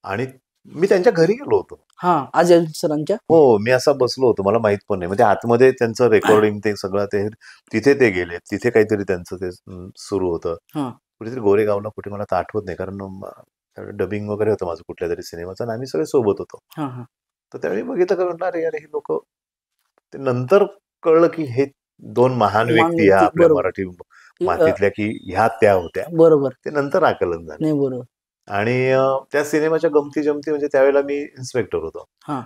[SPEAKER 2] आणि मी त्यांच्या घरी गेलो होतो.
[SPEAKER 1] हा आज अतुल सरांच्या
[SPEAKER 2] हो, मी असा बसलो होतो, मला माहित पण नाही. म्हणजे आतमध्ये त्यांचं रेकॉर्डिंग ते सगळं ते तिथे ते गेले, तिथे काहीतरी त्यांचं ते सुरू होतं.
[SPEAKER 1] हा
[SPEAKER 2] कुठेतरी गोरेगावला कुठे मला तर आठवत नाही, कारण डबिंग वगैरे होतं माझं कुठल्या तरी सिनेमाचं, आणि आम्ही सगळे सोबत होतो.
[SPEAKER 1] हा हा
[SPEAKER 2] तर त्यावेळी बघितलं का म्हटलं अरे अरे हे लोक, ते नंतर कळलं की हे दोन महान
[SPEAKER 1] मान
[SPEAKER 2] व्यक्ती ह्या
[SPEAKER 1] व्यक्ती,
[SPEAKER 2] आपल्या
[SPEAKER 1] बरोबर.
[SPEAKER 2] मराठी मातीतल्या, की ह्या त्या होत्या.
[SPEAKER 1] बरोबर.
[SPEAKER 2] ते नंतर आकलन झालं.
[SPEAKER 1] नाही बरोबर.
[SPEAKER 2] आणि त्या सिनेमाच्या गमती जमती म्हणजे त्यावेळेला मी इन्स्पेक्टर होतो.
[SPEAKER 1] हा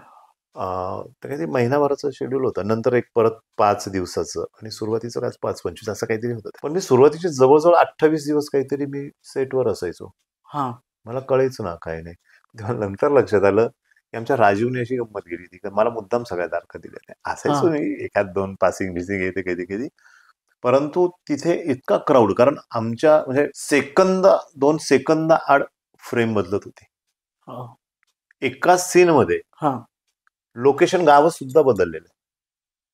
[SPEAKER 2] तर काहीतरी महिनाभराचं शेड्यूल होतं, नंतर एक परत 5 दिवसाचं, आणि सुरुवातीचं काय 5-25 असं काहीतरी होतं. पण मी सुरुवातीचे जवळजवळ 28 दिवस काहीतरी मी सेटवर असायचो.
[SPEAKER 1] हा
[SPEAKER 2] मला कळायचं ना काय नाही. तेव्हा नंतर लक्षात आलं की आमच्या राजीवने अशी गंमत केली होती की मला मुद्दाम सगळ्या तारखा दिल्या नाही. असायचो
[SPEAKER 1] हा
[SPEAKER 2] मी एखाद दोन पासिंग बिसिंग येते कधी कधी, परंतु तिथे इतका क्राऊड, कारण आमच्या म्हणजे सेकंद 2 सेकंद आड फ्रेम बदलत होती.
[SPEAKER 1] हा
[SPEAKER 2] एका सीन मध्ये
[SPEAKER 1] हा
[SPEAKER 2] लोकेशन गावं सुद्धा बदललेलं.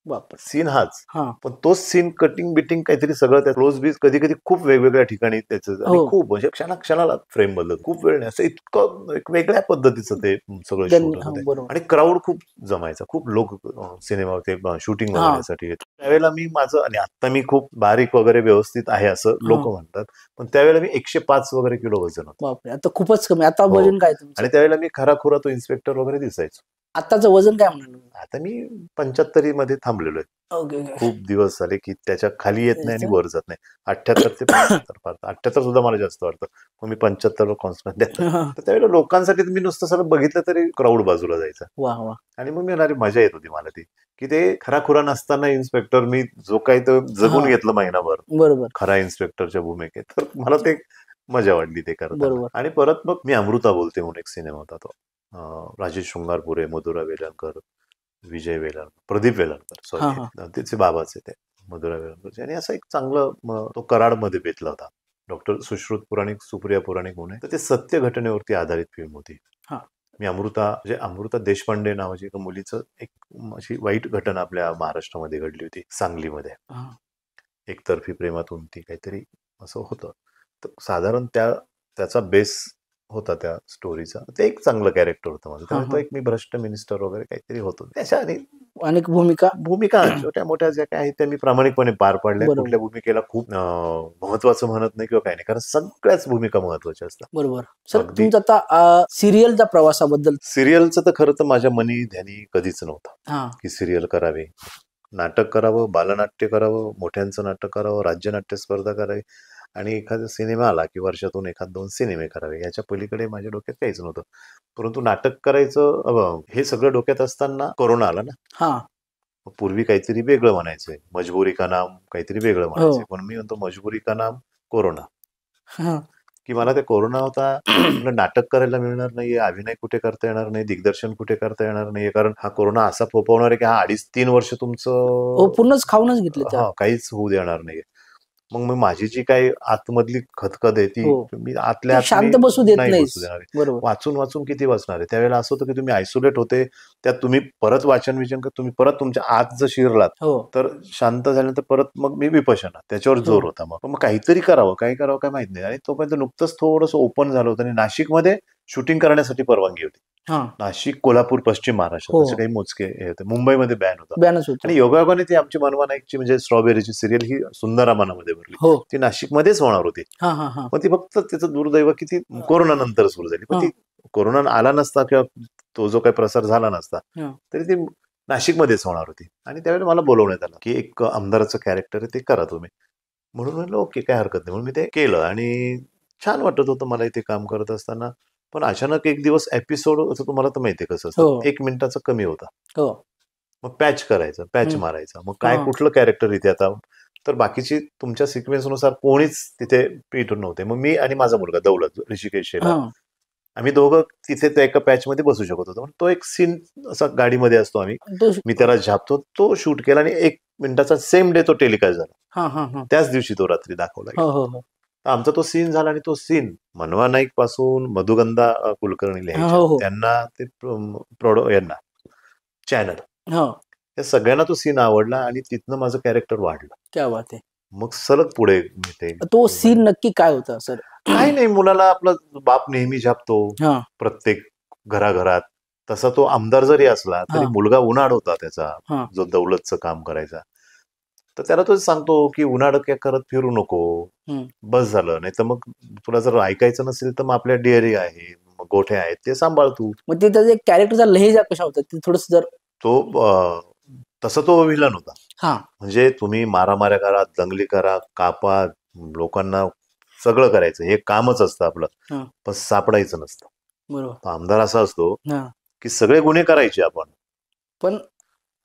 [SPEAKER 1] बापर.
[SPEAKER 2] सीन हाच,
[SPEAKER 1] हा
[SPEAKER 2] पण तोच सीन कटिंग बिटिंग काहीतरी सगळं त्या क्लोज बीज कधी कधी खूप वेगवेगळ्या ठिकाणी त्याचं, आणि
[SPEAKER 1] हो.
[SPEAKER 2] खूप म्हणजे क्षणाक्षणाला फ्रेम बदलत, खूप वेळ नाही, असं इतकं एक वेगळ्या पद्धतीचं ते सगळं
[SPEAKER 1] त्यांनी
[SPEAKER 2] शूट
[SPEAKER 1] हा
[SPEAKER 2] होते.
[SPEAKER 1] बरोबर.
[SPEAKER 2] आणि क्राऊड खूप जमायचा, खूप लोक सिनेमा ते शूटिंग
[SPEAKER 1] हा
[SPEAKER 2] बघण्यासाठी येत. त्यावेळेला मी माझं, आणि आता मी खूप बारीक वगैरे व्यवस्थित आहे असं लोक
[SPEAKER 1] हा
[SPEAKER 2] म्हणतात, पण त्यावेळेला मी 105 वगैरे किलो वजन होतं.
[SPEAKER 1] बापरे आता खूपच कमी. आता
[SPEAKER 2] हो.
[SPEAKER 1] वजन काय तुमचं?
[SPEAKER 2] आणि त्यावेळेला मी खराखुरा तो इन्स्पेक्टर वगैरे दिसायचो.
[SPEAKER 1] आताचं वजन काय म्हणाल?
[SPEAKER 2] आता मी 75 मध्ये थांबलेलो आहे.
[SPEAKER 1] Okay okay.
[SPEAKER 2] खूप दिवस झाले की त्याच्या खाली येत नाही आणि
[SPEAKER 1] याचं?
[SPEAKER 2] वर जात नाही. 78 ते 75 फार 78 सुद्धा मला जास्त वाटतं. मग मी 75 वर कॉन्स्टंट देतो. तर त्यावेळेला लोकांसाठी मी नुसतं सगळं बघितलं तरी क्राऊड बाजूला जायचा.
[SPEAKER 1] वा वा
[SPEAKER 2] आणि मग मी अरे मजा येत होती मला ती, की ते खराखुरा नसताना इन्स्पेक्टर मी जो काही तो जगून
[SPEAKER 1] हा.
[SPEAKER 2] घेतलं महिनाभर
[SPEAKER 1] बरोबर
[SPEAKER 2] खरा इन्स्पेक्टरच्या भूमिकेत, तर मला ते मजा वाटली ते करताना.
[SPEAKER 1] बरोबर.
[SPEAKER 2] आणि परत मग मी अमृता बोलते म्हणून एक सिनेमा होता तो, राजेश शृंगारपुरे, मधुरा वेलणकर, विजय वेलणकर, प्रदीप वेलणकर,
[SPEAKER 1] हा
[SPEAKER 2] सॉरी
[SPEAKER 1] हा
[SPEAKER 2] त्याचे बाबाचे ते मधुरा वेलणकर, आणि असं एक चांगलं तो कराडमध्ये बेतला होता. डॉक्टर सुश्रुत पुराणिक, सुप्रिया पुराणिक म्हणून आहे. तर ते सत्य घटनेवरती आधारित फिल्म होती.
[SPEAKER 1] हा
[SPEAKER 2] मी अमृता देशपांडे नावाची एका मुलीचं एक अशी वाईट घटना आपल्या महाराष्ट्रामध्ये घडली होती, सांगलीमध्ये.
[SPEAKER 1] हा
[SPEAKER 2] एकतर्फी प्रेमातून ती काहीतरी असं होतं. तर साधारण त्याचा बेस होता त्या स्टोरीचा. ते एक चांगलं कॅरेक्टर होतं माझं. त्यामुळे तो एक मी भ्रष्ट मिनिस्टर वगैरे काहीतरी होतो. त्याच्या आणि
[SPEAKER 1] अनेक भूमिका
[SPEAKER 2] भूमिका छोट्या मोठ्या ज्या काही आहेत त्या मी प्रामाणिकपणे पार पाडल्या.
[SPEAKER 1] बरोबर.
[SPEAKER 2] कुठल्या भूमिकेला खूप महत्वाचं म्हणत नाही किंवा काही नाही, कारण सगळ्याच भूमिका महत्वाच्या असतात.
[SPEAKER 1] बरोबर. सर
[SPEAKER 2] अगदी.
[SPEAKER 1] तुमचा आता सिरियलच्या प्रवासाबद्दल.
[SPEAKER 2] सिरियलचं तर खरं तर माझ्या मनी ध्यानी कधीच नव्हतं
[SPEAKER 1] हा
[SPEAKER 2] की सिरियल करावी, नाटक करावं, बालनाट्य करावं, मोठ्यांचं नाटक करावं, राज्यनाट्य स्पर्धा करावी. आणि एखादा सिनेमा आला की वर्षातून एखाद 2 सिनेमे करावे, याच्या पलीकडे माझ्या डोक्यात काहीच नव्हतं. परंतु नाटक करायचं हे सगळं डोक्यात असताना कोरोना आला ना.
[SPEAKER 1] हां.
[SPEAKER 2] पूर्वी काहीतरी वेगळं म्हणायचंय, मजबुरी का नाम काहीतरी वेगळं म्हणायचंय,
[SPEAKER 1] हो.
[SPEAKER 2] पण मी म्हणतो मजबुरी का नाम कोरोना.
[SPEAKER 1] हां.
[SPEAKER 2] की मला ते कोरोना होता, म्हटलं नाटक करायला मिळणार नाहीये, अभिनय कुठे करता येणार नाही, दिग्दर्शन कुठे करता येणार नाहीये, कारण हा कोरोना असा फोपवणार आहे की हा 2.5-3 वर्ष
[SPEAKER 1] हो,
[SPEAKER 2] तुमचं
[SPEAKER 1] पूर्णच खाऊनच घेतले त्या.
[SPEAKER 2] काहीच होऊ देणार नाहीये. मग मी माझी जी काही आतमधली खदखद आहे ती
[SPEAKER 1] हो.
[SPEAKER 2] मी आतल्या
[SPEAKER 1] ते
[SPEAKER 2] आत
[SPEAKER 1] शांत बसू देत
[SPEAKER 2] नाही
[SPEAKER 1] नाहीस.
[SPEAKER 2] बसू देणार आहे.
[SPEAKER 1] बरोबर.
[SPEAKER 2] वाचून वाचून किती वाचणार आहे. त्यावेळेला असं होतं की तुम्ही आयसोलेट होते, त्यात तुम्ही परत वाचन तुम्ही परत तुमच्या आत जर शिरलात,
[SPEAKER 1] हो.
[SPEAKER 2] तर शांत झाल्यानंतर परत मग मी विपश्यना त्याच्यावर
[SPEAKER 1] हो.
[SPEAKER 2] जोर होता. मग काहीतरी करावं, काय करावं काय माहित नाही. आणि तोपर्यंत नुकतंच थोडंसं ओपन झालं होतं आणि नाशिकमध्ये शूटिंग करण्यासाठी परवानगी होती.
[SPEAKER 1] हां.
[SPEAKER 2] नाशिक, कोल्हापूर, पश्चिम महाराष्ट्र
[SPEAKER 1] हो.
[SPEAKER 2] तसे काही मोजके हे होते. मुंबईमध्ये बॅन होता.
[SPEAKER 1] बॅनच होतं.
[SPEAKER 2] आणि योगायोगाने ती आमची मनवा नाईकची म्हणजे स्ट्रॉबेरीची सिरियल ही सुंदरामानामध्ये भरली.
[SPEAKER 1] हो.
[SPEAKER 2] ती नाशिकमध्येच होणार होती.
[SPEAKER 1] हां, हां, हां.
[SPEAKER 2] पण ती फक्त तिचं दुर्दैव की ती कोरोना नंतर सुरू झाली. पण
[SPEAKER 1] हां.
[SPEAKER 2] ती कोरोना आला नसता किंवा तो जो काही प्रसार झाला नसता,
[SPEAKER 1] हां.
[SPEAKER 2] तरी ती नाशिकमध्येच होणार होती. आणि त्यावेळेला मला बोलवण्यात आलं की एक आमदाराचं कॅरेक्टर आहे, ते करा तुम्ही. म्हणून म्हणलं ओके, काय हरकत नाही. म्हणून मी ते केलं आणि छान वाटत होतं मला इथे काम करत असताना. पण अचानक एक दिवस एपिसोड असं तुम्हाला तर माहिती आहे कसं असतं,
[SPEAKER 1] हो.
[SPEAKER 2] 1 मिनिटाचा कमी होता.
[SPEAKER 1] हो.
[SPEAKER 2] मग पॅच करायचं, पॅच
[SPEAKER 1] हं.
[SPEAKER 2] मारायचा. मग काय
[SPEAKER 1] हां.
[SPEAKER 2] कुठलं कॅरेक्टर इथे आता? तर बाकीची तुमच्या सिक्वेन्सनुसार कोणीच तिथे भेटून नव्हते. मग मी आणि माझा मुलगा दौलत, ऋषिकेश शेलार,
[SPEAKER 1] हां.
[SPEAKER 2] आम्ही दोघं तिथे त्या एका पॅचमध्ये बसू शकत होतो. तो एक सीन असा गाडीमध्ये असतो आम्ही.
[SPEAKER 1] तो
[SPEAKER 2] मी त्याला झापतो, तो शूट केला आणि 1 मिनिटाचा सेम डे तो टेलिकास्ट झाला.
[SPEAKER 1] हां, हां, हां.
[SPEAKER 2] त्याच दिवशी तो रात्री दाखवला
[SPEAKER 1] हो,
[SPEAKER 2] गेला.
[SPEAKER 1] हो, हो.
[SPEAKER 2] तर आमचा तो सीन झाला आणि तो सीन मनवा नाईक पासून मधुगंधा कुलकर्णी
[SPEAKER 1] हां,
[SPEAKER 2] लिहायच्या.
[SPEAKER 1] हो, हो.
[SPEAKER 2] त्यांना ते यांना चॅनल
[SPEAKER 1] हो.
[SPEAKER 2] या सगळ्यांना तो सीन आवडला आणि तिथनं माझं कॅरेक्टर वाढलं.
[SPEAKER 1] क्या बात है!
[SPEAKER 2] मग सलग पुढे मी ते
[SPEAKER 1] तो सीन नक्की काय होता सर?
[SPEAKER 2] काही नाही, मुलाला आपला बाप नेहमी झापतो
[SPEAKER 1] हां.
[SPEAKER 2] प्रत्येक घराघरात. तसा तो आमदार जरी असला तरी
[SPEAKER 1] हां.
[SPEAKER 2] मुलगा उन्हाळ होता त्याचा,
[SPEAKER 1] हां.
[SPEAKER 2] जो दौलतचं काम करायचा. तर त्याला तो सांगतो की उन्हाळ काय करत फिरू नको,
[SPEAKER 1] हं.
[SPEAKER 2] बस झालं. नाही तर मग तुला जर ऐकायचं नसेल तर मग आपल्या डेअरी आहे, मग गोठे आहेत, ते सांभाळ तू.
[SPEAKER 1] मग ते त्याचा एक कॅरेक्टरचा लहेजा कशा होता? ते थोडंसं जर
[SPEAKER 2] तो तसा तो व्हिलन होता.
[SPEAKER 1] हां.
[SPEAKER 2] म्हणजे तुम्ही मारामाऱ्या करा, दंगली करा, कापा, लोकांना सगळं करायचं. हे कामच असतं आपलं.
[SPEAKER 1] हां.
[SPEAKER 2] पण सापडायचं नसतं.
[SPEAKER 1] बरोबर.
[SPEAKER 2] तो आमदार असा असतो
[SPEAKER 1] हां.
[SPEAKER 2] की सगळे गुन्हे करायचे आपण,
[SPEAKER 1] पण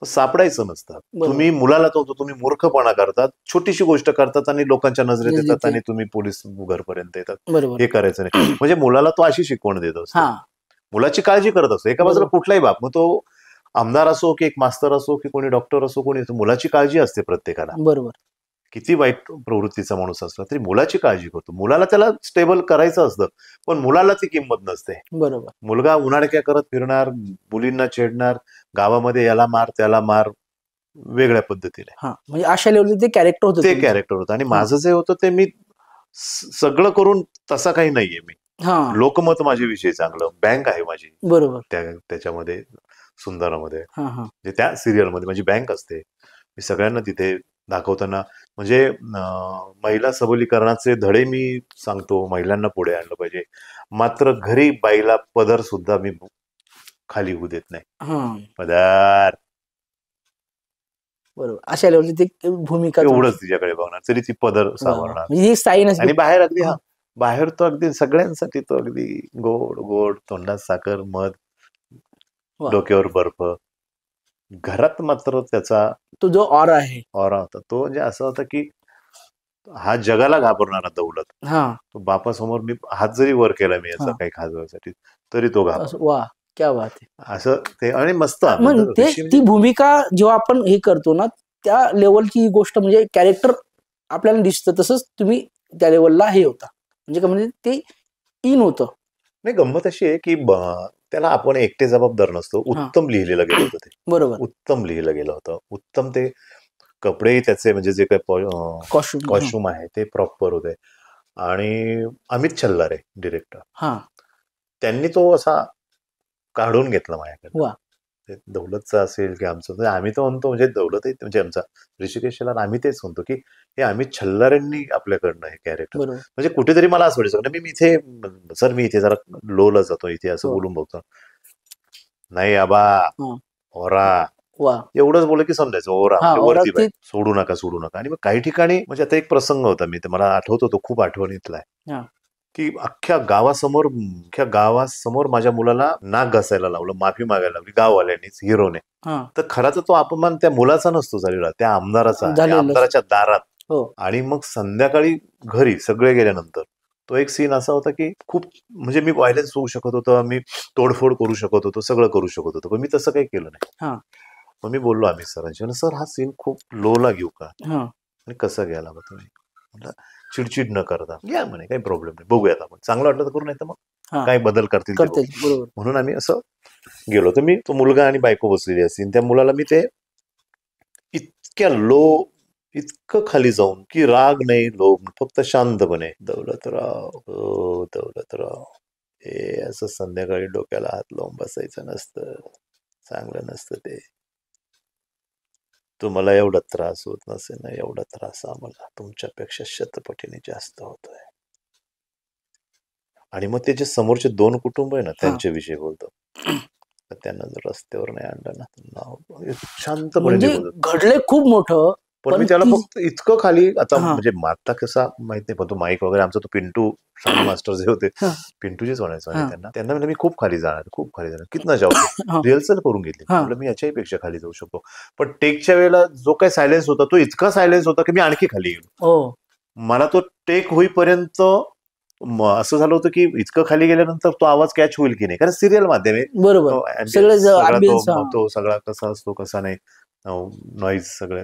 [SPEAKER 2] पण सापडायचं नसतं.
[SPEAKER 1] बरोबर.
[SPEAKER 2] तुम्ही मुलाला तो तुम्ही मूर्खपणा करतात, छोटीशी गोष्ट करतात आणि लोकांच्या नजरेत
[SPEAKER 1] नजरेत
[SPEAKER 2] येतात
[SPEAKER 1] ते-
[SPEAKER 2] आणि तुम्ही पोलीस घरपर्यंत येतात.
[SPEAKER 1] बरोबर.
[SPEAKER 2] हे करायचं नाही. म्हणजे मुलाला तो अशी शिकवण देत असतो.
[SPEAKER 1] हां.
[SPEAKER 2] मुलाची काळजी करत असतो. एका बाजूला
[SPEAKER 1] बरोबर.
[SPEAKER 2] कुठलाही बाप, मग तो आमदार असो की एक मास्तर असो की कोणी डॉक्टर असो, कोणी असो, मुलाची काळजी असते प्रत्येकाला.
[SPEAKER 1] बरोबर.
[SPEAKER 2] किती वाईट प्रवृत्तीचा माणूस असला तरी मुलाची काळजी करतो. मुलाला त्याला स्टेबल करायचं असतं, पण मुलाला ती किंमत नसते.
[SPEAKER 1] बरोबर.
[SPEAKER 2] मुलगा उन्हाळक्या करत फिरणार, मुलींना छेडणार, गावामध्ये याला मार त्याला मार, वेगळ्या पद्धतीने
[SPEAKER 1] हां. म्हणजे अशा लेव्हलचं ते कॅरेक्टर होतं
[SPEAKER 2] ते
[SPEAKER 1] तुमचं.
[SPEAKER 2] कॅरेक्टर होतं. आणि
[SPEAKER 1] हां.
[SPEAKER 2] माझं जे होतं ते मी सगळं करून तसा काही नाहीये मी.
[SPEAKER 1] हां.
[SPEAKER 2] लोकमत माझ्याविषयी चांगलं, बँक आहे माझी
[SPEAKER 1] बरोबर.
[SPEAKER 2] त्याच्यामध्ये सुंदरामध्ये,
[SPEAKER 1] हां, हां.
[SPEAKER 2] म्हणजे त्या सिरियलमध्ये माझी बँक असते. मी सगळ्यांना तिथे दाखवताना म्हणजे महिला सबलीकरणाचे धडे मी सांगतो, महिलांना पुढे आणलं पाहिजे. मात्र घरी बाईला पदर सुद्धा मी खाली होऊ देत नाही.
[SPEAKER 1] हां.
[SPEAKER 2] पदर
[SPEAKER 1] बरोबर. अशा लेव्हलची ती भूमिका
[SPEAKER 2] एवढंच तिच्याकडे बघणार, तरी ती पदर सावरणार.
[SPEAKER 1] म्हणजे ही साई नसते.
[SPEAKER 2] आणि बाहेर अगदी बाहेर तो अगदी सगळ्यांसाठी तो अगदी गोड गोड, तोंडात साखर, मध,
[SPEAKER 1] वा.
[SPEAKER 2] डोक्यावर बर्फ. घरात मात्र त्याचा
[SPEAKER 1] तो जो ऑरा आहे.
[SPEAKER 2] ऑरा होता. तो म्हणजे असं होता की हा जगाला घाबरणारा दौलत.
[SPEAKER 1] हां.
[SPEAKER 2] तो बापासमोर मी हात जरी वर केला मी याचा
[SPEAKER 1] हां.
[SPEAKER 2] काही खाजवायसाठी, तरी तो घाबरतो.
[SPEAKER 1] असं वाह! क्या बात है!
[SPEAKER 2] असं ते. आणि मस्त
[SPEAKER 1] मग ते ती भूमिका जेव्हा आपण हे करतो ना, त्या लेव्हलची गोष्ट म्हणजे कॅरेक्टर आपल्याला दिसतं, तसंच तुम्ही त्या लेव्हलला हे होता. म्हणजे काय म्हणजे ते इन होतं.
[SPEAKER 2] नाही, गंमत अशी आहे की त्याला आपण एकटे जबाबदार नसतो.
[SPEAKER 1] हां.
[SPEAKER 2] उत्तम लिहिलेलं गेलं होतं ते.
[SPEAKER 1] बरोबर.
[SPEAKER 2] उत्तम लिहिलं गेलं होतं. उत्तम ते कपडेही त्याचे म्हणजे जे काही
[SPEAKER 1] कॉस्ट्यूम.
[SPEAKER 2] कॉस्ट्युम आहे ते प्रॉपर होते. आणि अमित छल्लार आहे डिरेक्टर.
[SPEAKER 1] हां.
[SPEAKER 2] त्यांनी तो असा काढून घेतला माझ्याकडनं.
[SPEAKER 1] वाह!
[SPEAKER 2] ते दौलतचं असेल की आमचं, म्हणजे आम्ही तर म्हणतो, म्हणजे दौलतही म्हणजे आमचा ऋषिकेश शेलार, आम्ही तेच म्हणतो की हे अमित छल्लारांनी आपल्याकडनं हे कॅरेक्टर,
[SPEAKER 1] बरोबर.
[SPEAKER 2] म्हणजे कुठेतरी मला असं वाटायचं मी इथे सर, मी इथे जरा लोला जातो इथे असं
[SPEAKER 1] हो.
[SPEAKER 2] बोलून बघतो. नाही आबा,
[SPEAKER 1] हां.
[SPEAKER 2] ओरा,
[SPEAKER 1] वा
[SPEAKER 2] एवढंच बोललं की समजायचं ओरा
[SPEAKER 1] हा
[SPEAKER 2] म्हणजे वरती
[SPEAKER 1] औरती
[SPEAKER 2] बाई सोडू नका सोडू नका. आणि मग काही ठिकाणी म्हणजे आता एक प्रसंग होता, मी तर मला आठवतो तो खूप आठवणीतला आहे,
[SPEAKER 1] हा
[SPEAKER 2] की अख्ख्या गावासमोर माझ्या मुलाला नाक घासायला लावलं, माफी मागायला लावली गाववाल्यांनीच, हिरोने.
[SPEAKER 1] हा
[SPEAKER 2] तर खरा तर तो अपमान त्या मुलाचा नसतो झालेला, त्या आमदाराचा आणि
[SPEAKER 1] झालेलं
[SPEAKER 2] आमदाराच्या दारात.
[SPEAKER 1] हो
[SPEAKER 2] आणि मग संध्याकाळी घरी सगळे गेल्यानंतर तो एक सीन असा होता की खूप म्हणजे मी व्हायलन्स होऊ शकत होतं, मी तोडफोड करू शकत होतो, सगळं करू शकत होतो, पण मी तसं काही केलं नाही.
[SPEAKER 1] हा
[SPEAKER 2] मग मी बोललो आम्ही सरांशी, सर हा सीन खूप लोला घेऊ का
[SPEAKER 1] हा
[SPEAKER 2] आणि कसं घ्यायला हवं तुम्ही? म्हटलं चिडचिड न करता घ्या म्हणे, काही प्रॉब्लेम नाही, बघूयात आपण, चांगलं वाटलं तर करू, नाही तर मग
[SPEAKER 1] हा
[SPEAKER 2] काय बदल करतील ते बघू.
[SPEAKER 1] करता येईल बरोबर
[SPEAKER 2] म्हणून आम्ही असं गेलो. तर मी तो मुलगा आणि बायको बसलेली असतील, त्या मुलाला मी ते इतक्या इतकं खाली जाऊन की राग नाही, लोभ, फक्त शांतपणे, दौलतराव हो दौलतराव, हे असं संध्याकाळी डोक्याला हात लावून बसायचं नसतं, चांगलं नसतं ते. तुम्हाला एवढा त्रास होत नसेल ना, एवढा त्रास आम्हाला तुमच्यापेक्षा शतपटीने जास्त होतोय. आणि मग ते जे समोरचे 2 कुटुंब आहे ना,
[SPEAKER 1] हा
[SPEAKER 2] त्यांच्याविषयी बोलतो. तर त्यांना जर रस्त्यावर नाही आणलं ना, शांतपणे
[SPEAKER 1] म्हणजे
[SPEAKER 2] निघून जातो.
[SPEAKER 1] घडलंय खूप मोठं,
[SPEAKER 2] पण मी
[SPEAKER 1] पण
[SPEAKER 2] त्याला
[SPEAKER 1] ती
[SPEAKER 2] फक्त इतकं खाली आता
[SPEAKER 1] हा
[SPEAKER 2] म्हणजे माता कसा माहित नाही, पण तो माईक वगैरे आमचा तो पिंटू सानू मास्टर जे होते,
[SPEAKER 1] हा
[SPEAKER 2] पिंटूजीच म्हणायचो आणि
[SPEAKER 1] हा
[SPEAKER 2] त्यांना म्हणजे मी खूप खाली जाणार, खूप खाली जाणार, कितना जाओगे?
[SPEAKER 1] हा
[SPEAKER 2] रिहर्सल करून घेतली.
[SPEAKER 1] हा
[SPEAKER 2] म्हटलं मी याच्याही पेक्षा खाली जाऊ शकतो. पण टेकच्या वेळेला जो काही सायलेन्स होता, तो इतका सायलेन्स होता की मी आणखी खाली गेलो.
[SPEAKER 1] हो
[SPEAKER 2] मला तो टेक होईपर्यंत असं झालं होतं की इतकं खाली गेल्यानंतर तो आवाज कॅच होईल की नाही, कारण सिरियल माध्यम आहे.
[SPEAKER 1] बरोबर
[SPEAKER 2] तो ambience
[SPEAKER 1] सगळे
[SPEAKER 2] सगळा
[SPEAKER 1] ambience, हा
[SPEAKER 2] तो सगळा कसा असतो कसा नाही, नॉईज सगळे.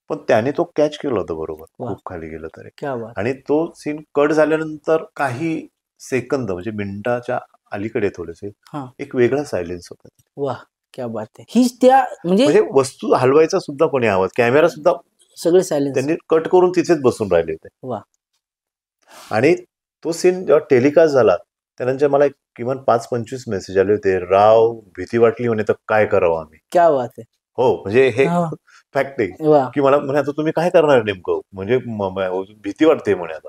[SPEAKER 2] पण त्याने तो कॅच केलं होतं बरोबर,
[SPEAKER 1] वा
[SPEAKER 2] खूप खाली गेलं तरी.
[SPEAKER 1] क्या बात
[SPEAKER 2] आणि तो सीन कट झाल्यानंतर काही सेकंद म्हणजे मिनिटाच्या अलीकडे थोडेसे
[SPEAKER 1] हा
[SPEAKER 2] एक वेगळा सायलेन्स होता.
[SPEAKER 1] वा क्या बात आहे. हीच त्या म्हणजे
[SPEAKER 2] म्हणजे वस्तू हलवायचा सुद्धा कोणी आवाज, कॅमेरा सुद्धा
[SPEAKER 1] सगळे सायलेन्स.
[SPEAKER 2] त्यांनी कट करून तिथेच बसून राहिले होते.
[SPEAKER 1] वा
[SPEAKER 2] आणि तो सीन जेव्हा टेलिकास्ट झाला त्यानंतर मला किमान 5-25 मेसेज आले होते, राव भीती वाटली म्हणे, तर काय करावं आम्ही.
[SPEAKER 1] क्या बात आहे.
[SPEAKER 2] हो म्हणजे हे
[SPEAKER 1] हा
[SPEAKER 2] फॅक्ट आहे
[SPEAKER 1] वा
[SPEAKER 2] की मला म्हणे आता तुम्ही काय करणार नेमकं, म्हणजे भीती वाटते म्हणे आता,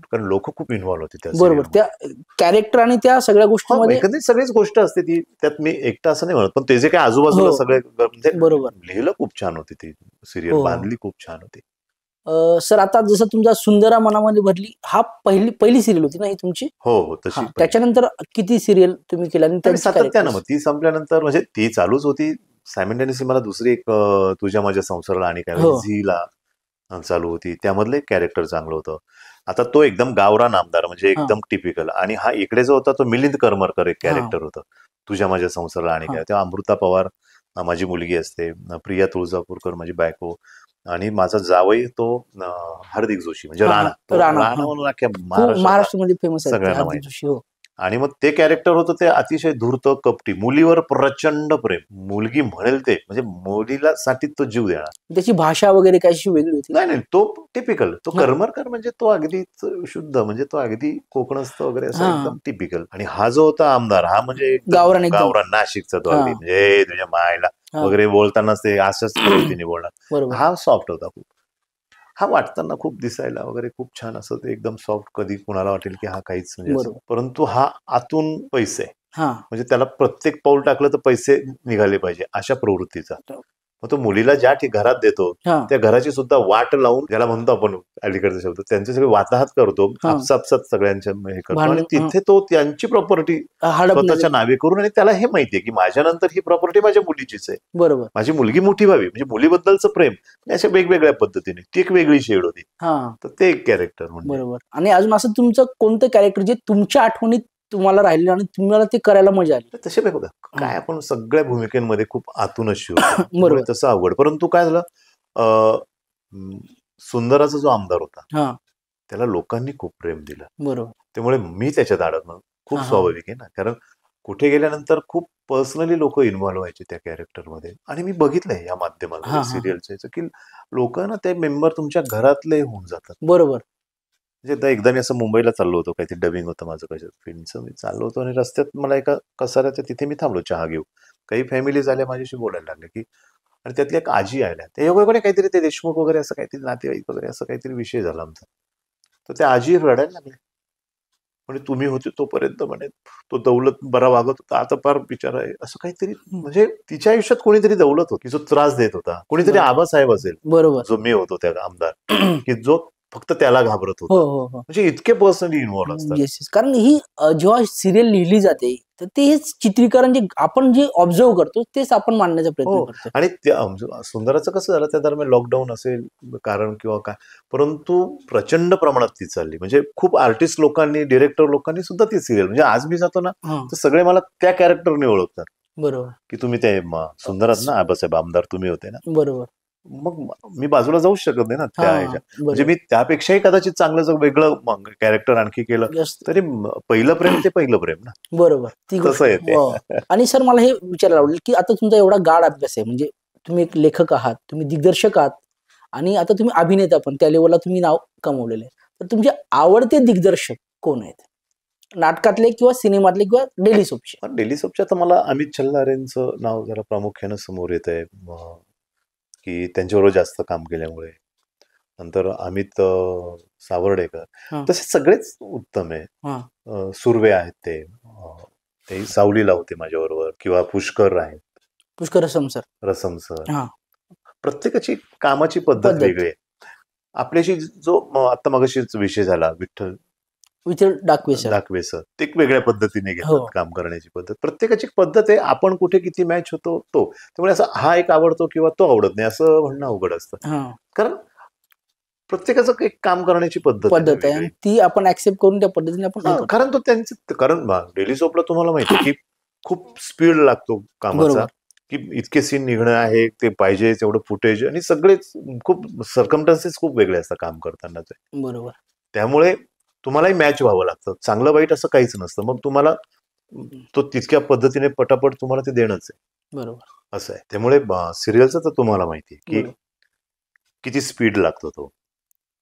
[SPEAKER 2] कारण लोक खूप इन्व्हॉल्व होते त्या
[SPEAKER 1] बरोबर
[SPEAKER 2] सिरियल.
[SPEAKER 1] त्या कॅरेक्टर आणि त्या सगळ्या
[SPEAKER 2] हा
[SPEAKER 1] गोष्टीमध्ये.
[SPEAKER 2] एकंदरीत सगळीच गोष्ट असते ती, त्यात मी एकटा असं नाही म्हणत, पण ते जे काही आजूबाजूला
[SPEAKER 1] हो
[SPEAKER 2] सगळे म्हणजे
[SPEAKER 1] बरोबर
[SPEAKER 2] लिहिलं खूप छान होती ती सिरियल,
[SPEAKER 1] हो
[SPEAKER 2] बांधली खूप छान होती.
[SPEAKER 1] सर आता जसं तुमचा सुंदरा मनामध्ये भरली हा पहिली सिरियल होती ना ही तुमची.
[SPEAKER 2] हो हो
[SPEAKER 1] हा
[SPEAKER 2] तशी पहिली.
[SPEAKER 1] त्याच्यानंतर किती सिरियल तुम्ही केल्या आणि
[SPEAKER 2] आणि
[SPEAKER 1] त्यांची
[SPEAKER 2] सातत्यानं मग
[SPEAKER 1] कॅरेक्टर्स.
[SPEAKER 2] ती संपल्यानंतर म्हणजे ती चालूच होती सायमल्टेनियसली. मला दुसरी एक तुझ्या माझ्या संसाराला आणि काय
[SPEAKER 1] हो
[SPEAKER 2] झीला चालू होती, त्यामधलं एक कॅरेक्टर चांगलं होतं. आता तो एकदम गावरान आमदार म्हणजे
[SPEAKER 1] हा
[SPEAKER 2] एकदम टिपिकल, आणि हा इकडे जो होता तो मिलिंद करमरकर एक
[SPEAKER 1] हा
[SPEAKER 2] कॅरेक्टर होतं तुझ्या माझ्या संसाराला आणि
[SPEAKER 1] हा
[SPEAKER 2] काय. तेव्हा अमृता पवार माझी मुलगी असते, प्रिया तुळजापूरकर माझी बायको, आणि माझा जावई तो हार्दिक जोशी म्हणजे
[SPEAKER 1] हा
[SPEAKER 2] राणा.
[SPEAKER 1] हा
[SPEAKER 2] तो
[SPEAKER 1] राणा
[SPEAKER 2] राणा
[SPEAKER 1] हा
[SPEAKER 2] म्हणून अख्ख्या
[SPEAKER 1] खूप
[SPEAKER 2] महाराष्ट्राला
[SPEAKER 1] महाराष्ट्रामध्ये फेमस आहेत ते
[SPEAKER 2] सगळ्यांना
[SPEAKER 1] हार्दिक
[SPEAKER 2] माहिती.
[SPEAKER 1] जोशी. हो
[SPEAKER 2] आणि मग ते कॅरेक्टर होतं ते अतिशय धूर्त कपटी, मुलीवर प्रचंड प्रेम, मुलगी म्हणेल ते म्हणजे मुलीला साठी तो जीव देणार.
[SPEAKER 1] त्याची भाषा वगैरे काहीशी वेगळी होती.
[SPEAKER 2] नाही नाही, तो टिपिकल, तो
[SPEAKER 1] हा
[SPEAKER 2] करमरकर म्हणजे तो अगदीच शुद्ध, म्हणजे तो अगदी कोकणस्थ वगैरे असं
[SPEAKER 1] हा
[SPEAKER 2] एकदम टिपिकल. आणि हा जो होता आमदार हा म्हणजे एकदम
[SPEAKER 1] गावरान एकदम.
[SPEAKER 2] गावरान नाशिकचा, तो
[SPEAKER 1] हा
[SPEAKER 2] अगदी म्हणजे "ए, तुझ्या मायला
[SPEAKER 1] हा
[SPEAKER 2] वगैरे बोलतानाच ते अशाच पद्धतीने बोलणार.
[SPEAKER 1] बरोबर
[SPEAKER 2] हा सॉफ्ट होता खूप. हा वाटताना खूप दिसायला वगैरे खूप छान असं ते एकदम सॉफ्ट, कधी कुणाला वाटेल की हा काहीच म्हणजे असं,
[SPEAKER 1] बरोबर
[SPEAKER 2] परंतु हा आतून पैसे,
[SPEAKER 1] हा
[SPEAKER 2] म्हणजे त्याला प्रत्येक पाऊल टाकलं तर पैसे निघाले पाहिजे अशा प्रवृत्तीचा. मग तो मुलीला ज्या घरात देतो
[SPEAKER 1] हा
[SPEAKER 2] त्या घराची सुद्धा वाट लावून, ज्याला म्हणतो आपण अलीकडचा शब्द, त्यांचे सगळे वाताहत करतो,
[SPEAKER 1] हा
[SPEAKER 2] आपसापसात सगळ्यांच्या हे करतो, आणि
[SPEAKER 1] भांडण
[SPEAKER 2] तिथे तो त्यांची प्रॉपर्टी
[SPEAKER 1] हडपण्यात
[SPEAKER 2] स्वतःच्या
[SPEAKER 1] येते.
[SPEAKER 2] नावे करून, आणि त्याला हे माहितीये की माझ्यानंतर ही प्रॉपर्टी माझ्या मुलीचीच आहे,
[SPEAKER 1] बरोबर
[SPEAKER 2] माझी मुलगी मोठी व्हावी, म्हणजे मुलीबद्दलचं प्रेम अशा वेगवेगळ्या पद्धतीने, ती एक वेगळी शेड होती.
[SPEAKER 1] हा
[SPEAKER 2] तर ते एक कॅरेक्टर म्हणजे.
[SPEAKER 1] बरोबर. आणि अजून असं तुमचं कोणतं कॅरेक्टर जे तुमच्या आठवणीत तुम्हाला राहिलं आणि तुम्हाला ते करायला मजा आली.
[SPEAKER 2] तर तसे बघा
[SPEAKER 1] हा.
[SPEAKER 2] काय, आपण सगळ्या भूमिकेमध्ये खूप आतून अशी होतो, त्यामुळे
[SPEAKER 1] बरोबर
[SPEAKER 2] तसं अवघड. परंतु काय झालं, सुंदराचा जो आमदार होता
[SPEAKER 1] हा
[SPEAKER 2] त्याला लोकांनी खूप प्रेम दिलं,
[SPEAKER 1] बरोबर
[SPEAKER 2] त्यामुळे मी त्याच्यात अडकणं खूप
[SPEAKER 1] हा हा
[SPEAKER 2] स्वाभाविक आहे ना, कारण कुठे गेल्यानंतर खूप पर्सनली लोक इन्व्हॉल्व्ह व्हायचे त्या कॅरेक्टरमध्ये. आणि मी बघितलंय या माध्यमामध्ये
[SPEAKER 1] हा हा हा
[SPEAKER 2] सिरियलचं की लोक ना ते मेंबर तुमच्या घरातले होऊन जातात.
[SPEAKER 1] बरोबर
[SPEAKER 2] म्हणजे एकदा मी असं मुंबईला चाललो होतो, काहीतरी डबिंग होतं माझं कशात फिल्मचं, मी चाललो होतो आणि रस्त्यात मला एका कसाऱ्याच्या तिथे मी थांबलो चहा घेऊ. काही फॅमिलीज आल्या माझ्याशी बोलायला लागले की, आणि त्यातली एक आजी आल्या, त्या योगायोगाने काहीतरी ते देशमुख वगैरे असं काहीतरी नातेवाईक वगैरे असं काहीतरी विषय झाला आमचा. तर त्या आजी रडायला लागल्या. म्हणजे तुम्ही होते तोपर्यंत म्हणे तो दौलत बरा वागत होता, आता फार बिचारा आहे, असं काहीतरी. म्हणजे तिच्या आयुष्यात कोणीतरी दौलत होती, की जो त्रास देत होता. कोणीतरी
[SPEAKER 1] बरोबर
[SPEAKER 2] आबासाहेब असेल,
[SPEAKER 1] बरोबर.
[SPEAKER 2] जो मी होतो त्या आमदार, की जो फक्त त्याला घाबरत
[SPEAKER 1] हो
[SPEAKER 2] होता.
[SPEAKER 1] हो हो.
[SPEAKER 2] म्हणजे इतके पर्सनली इन्व्हॉल्व असतात.
[SPEAKER 1] Yes yes. कारण ही जेव्हा सिरियल लिहिली जाते तर ते हेच चित्रीकरण जे आपण जे ऑब्झर्व करतो तेच आपण मांडण्याचा प्रयत्न
[SPEAKER 2] हो.
[SPEAKER 1] करतो.
[SPEAKER 2] आणि सुंदराचं कसं झालं, त्या दरम्यान लॉकडाऊन असेल कारण किंवा काय, परंतु प्रचंड प्रमाणात ती चालली. म्हणजे खूप आर्टिस्ट लोकांनी, डिरेक्टर लोकांनी सुद्धा ती सिरियल, म्हणजे आज मी जातो ना,
[SPEAKER 1] हा
[SPEAKER 2] तर सगळे मला त्या कॅरेक्टरने ओळखतात,
[SPEAKER 1] बरोबर
[SPEAKER 2] की तुम्ही ते सुंदरात ना, आबासाहेब आमदार तुम्ही होते ना.
[SPEAKER 1] बरोबर.
[SPEAKER 2] मग मी बाजूला जाऊच शकत नाही ना
[SPEAKER 1] हा
[SPEAKER 2] त्या ह्याच्या. म्हणजे
[SPEAKER 1] बरोबर.
[SPEAKER 2] मी त्यापेक्षाही कदाचित चांगलं जर वेगळं कॅरेक्टर आणखी केलं
[SPEAKER 1] जास्त
[SPEAKER 2] तरी पहिलं प्रेम ते पहिलं प्रेम ना.
[SPEAKER 1] बरोबर ती गोष्ट
[SPEAKER 2] तसं येते.
[SPEAKER 1] हो. आणि सर मला हे विचारायला आवडेल की आता तुमचा एवढा गाढ अभ्यास आहे, म्हणजे तुम्ही एक लेखक आहात, तुम्ही दिग्दर्शक आहात आणि आता तुम्ही अभिनेता पण त्या लेवलला तुम्ही नाव कमवलेलं आहे. तर तुमचे आवडते दिग्दर्शक कोण आहेत? नाटकातले किंवा सिनेमातले किंवा डेली सोपचे?
[SPEAKER 2] पण डेली सोपच्या तर मला अमित छल्लारेंचं नाव जरा प्रामुख्यानं समोर येत आहे, की त्यांच्याबरोबर जास्त काम केल्यामुळे. नंतर अमित सावर्डेकर,
[SPEAKER 1] हा
[SPEAKER 2] तसे सगळेच उत्तम आहे.
[SPEAKER 1] हा
[SPEAKER 2] सुर्वे आहेत ते, ते सावलीला होते माझ्याबरोबर, किंवा पुष्कर आहेत,
[SPEAKER 1] पुष्कर रसम सर.
[SPEAKER 2] रसम सर.
[SPEAKER 1] हा
[SPEAKER 2] प्रत्येकाची कामाची पद्धत
[SPEAKER 1] पद्धत
[SPEAKER 2] वेगळी आहे. आपल्याशी जो आता मगाशीच विषय झाला, विठ्ठल
[SPEAKER 1] विठ्ठल डाकवे सर.
[SPEAKER 2] दाखवे सर, ते एक वेगळ्या पद्धतीने
[SPEAKER 1] हो
[SPEAKER 2] घेतात काम करण्याची पद्धत. प्रत्येकाची पद्धत आहे, आपण कुठे किती मॅच होतो तो. त्यामुळे असं हा एक आवडतो किंवा तो आवडत नाही असं म्हणणं अवघड असतं.
[SPEAKER 1] हा
[SPEAKER 2] कारण प्रत्येकाचं एक काम करण्याची पद्धत आहे ना
[SPEAKER 1] पद्धत आहे
[SPEAKER 2] वेगळी.
[SPEAKER 1] आणि ती आपण ऍक्सेप्ट करून त्या पद्धतीने आपण हे
[SPEAKER 2] हा,
[SPEAKER 1] करतो.
[SPEAKER 2] कारण तो त्यांचं, कारण डेली सोपला तुम्हाला माहिती आहे, की खूप स्पीड लागतो कामाचा,
[SPEAKER 1] बरोबर
[SPEAKER 2] की इतके सीन निघणं आहे, ते पाहिजे तेवढं फुटेज, आणि सगळेच खूप सर्कमस्टन्सेस खूप वेगळे असतात काम करताना ते.
[SPEAKER 1] बरोबर.
[SPEAKER 2] त्यामुळे तुम्हालाही मॅच व्हावं लागतं. चांगलं वाईट असं काहीच नसतं. मग तुम्हाला तो तितक्या पद्धतीने पटापट तुम्हाला ते देणंच आहे,
[SPEAKER 1] बरोबर
[SPEAKER 2] असं आहे. त्यामुळे सिरियलचं तर तुम्हाला माहिती आहे, की
[SPEAKER 1] बरोबर.
[SPEAKER 2] किती स्पीड लागतो तो.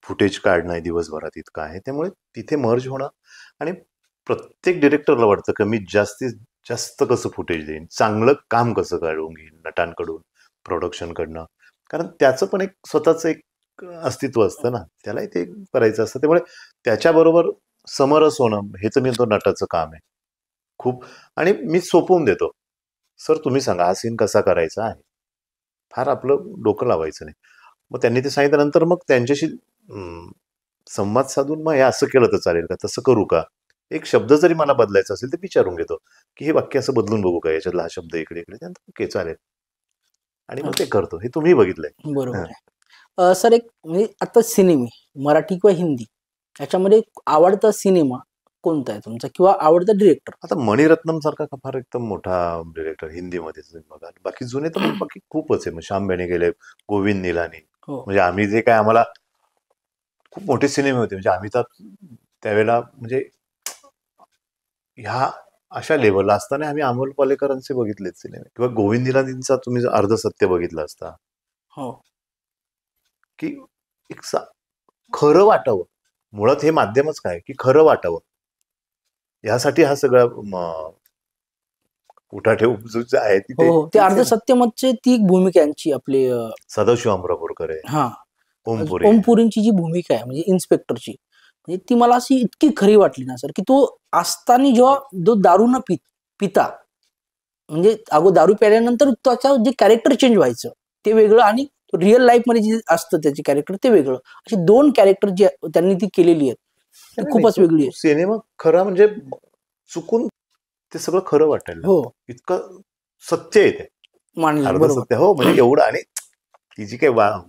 [SPEAKER 2] फुटेज काढणं आहे दिवसभरात इतकं आहे. त्यामुळे तिथे मर्ज होणं, आणि प्रत्येक डिरेक्टरला वाटतं की मी जास्तीत जास्त कसं फुटेज देईन, चांगलं काम कसं काढून घेईन नटांकडून, प्रोडक्शनकडनं. कारण त्याचं पण एक स्वतःचं एक अस्तित्व असतं ना, त्यालाही ते करायचं असतं. त्यामुळे त्याच्याबरोबर समरस होणं हे तर मी तो नटाचं काम आहे खूप. आणि मी सोपवून देतो, सर तुम्ही सांगा हा सीन कसा करायचा आहे, फार आपलं डोकं लावायचं नाही. मग त्यांनी ते सांगितल्यानंतर मग त्यांच्याशी संवाद साधून, मग हे असं केलं तर चालेल का, तसं करू का, एक शब्द जरी मला बदलायचा असेल तर विचारून घेतो, की हे वाक्य असं बदलून बघू का, याच्यातला हा शब्द इकडे इकडे, त्यानंतर ओके चालेल, आणि मग ते करतो. हे तुम्ही बघितलंय.
[SPEAKER 1] बरोबर
[SPEAKER 2] हं.
[SPEAKER 1] आहे. सर एक म्हणजे आता सिनेमे मराठी किंवा हिंदी याच्यामध्ये आवडता सिनेमा कोणता आहे तुमचा किंवा आवडता डिरेक्टर?
[SPEAKER 2] आता मणिरत्नम सारखा का फार एकदम मोठा डिरेक्टर हिंदीमध्ये बघा, बाकी जुने तर मग बाकी खूपच आहे. मग श्याम बेनेगेले, गोविंद निलानी,
[SPEAKER 1] हो
[SPEAKER 2] म्हणजे आम्ही जे काय, आम्हाला खूप मोठे सिनेमे होते. म्हणजे आम्ही तर त्यावेळेला, म्हणजे ह्या अशा लेवलला असताना आम्ही अमोल पालेकरांचे बघितलेत सिनेमे, किंवा गोविंद निलानींचा तुम्ही जर अर्ध सत्य बघितलं असता,
[SPEAKER 1] हो
[SPEAKER 2] की एक खरं वाटावं. मुळात हे माध्यमच काय, की खरं वाटावं, यासाठी हा सगळा उठाठेव जो आहे
[SPEAKER 1] हो
[SPEAKER 2] तिथे
[SPEAKER 1] हो ते
[SPEAKER 2] तेच
[SPEAKER 1] अर्ध
[SPEAKER 2] आहे ना.
[SPEAKER 1] सत्यमतची ती एक भूमिका आहे यांची आपली
[SPEAKER 2] सदाशिव अमरापूरकर आहे,
[SPEAKER 1] हा
[SPEAKER 2] ओमपुरी
[SPEAKER 1] ओम
[SPEAKER 2] आहे.
[SPEAKER 1] पुरींची जी भूमिका आहे म्हणजे इन्स्पेक्टरची, म्हणजे ती मला अशी इतकी खरी वाटली ना सर, की तो असताना जेव्हा जो दारू न पिता, म्हणजे अगो दारू प्यायल्यानंतर त्याचं जे कॅरेक्टर चेंज व्हायचं ते वेगळं, आणि रिअल लाईफ मध्ये जे असतं त्याचे कॅरेक्टर ते वेगळं, अशी दोन कॅरेक्टर जे त्यांनी ती केलेली आहेत ती
[SPEAKER 2] नाही, नाही,
[SPEAKER 1] खूपच वेगळी
[SPEAKER 2] तो
[SPEAKER 1] आहे.
[SPEAKER 2] सिनेमा खरा, म्हणजे चुकून ते सगळं खरं वाटायला
[SPEAKER 1] हो
[SPEAKER 2] लागतं. इतकं सत्य आहे ते,
[SPEAKER 1] मानलं
[SPEAKER 2] अर्ध
[SPEAKER 1] बरोबर.
[SPEAKER 2] सत्य. हो, म्हणजे एवढं. आणि ती जी काही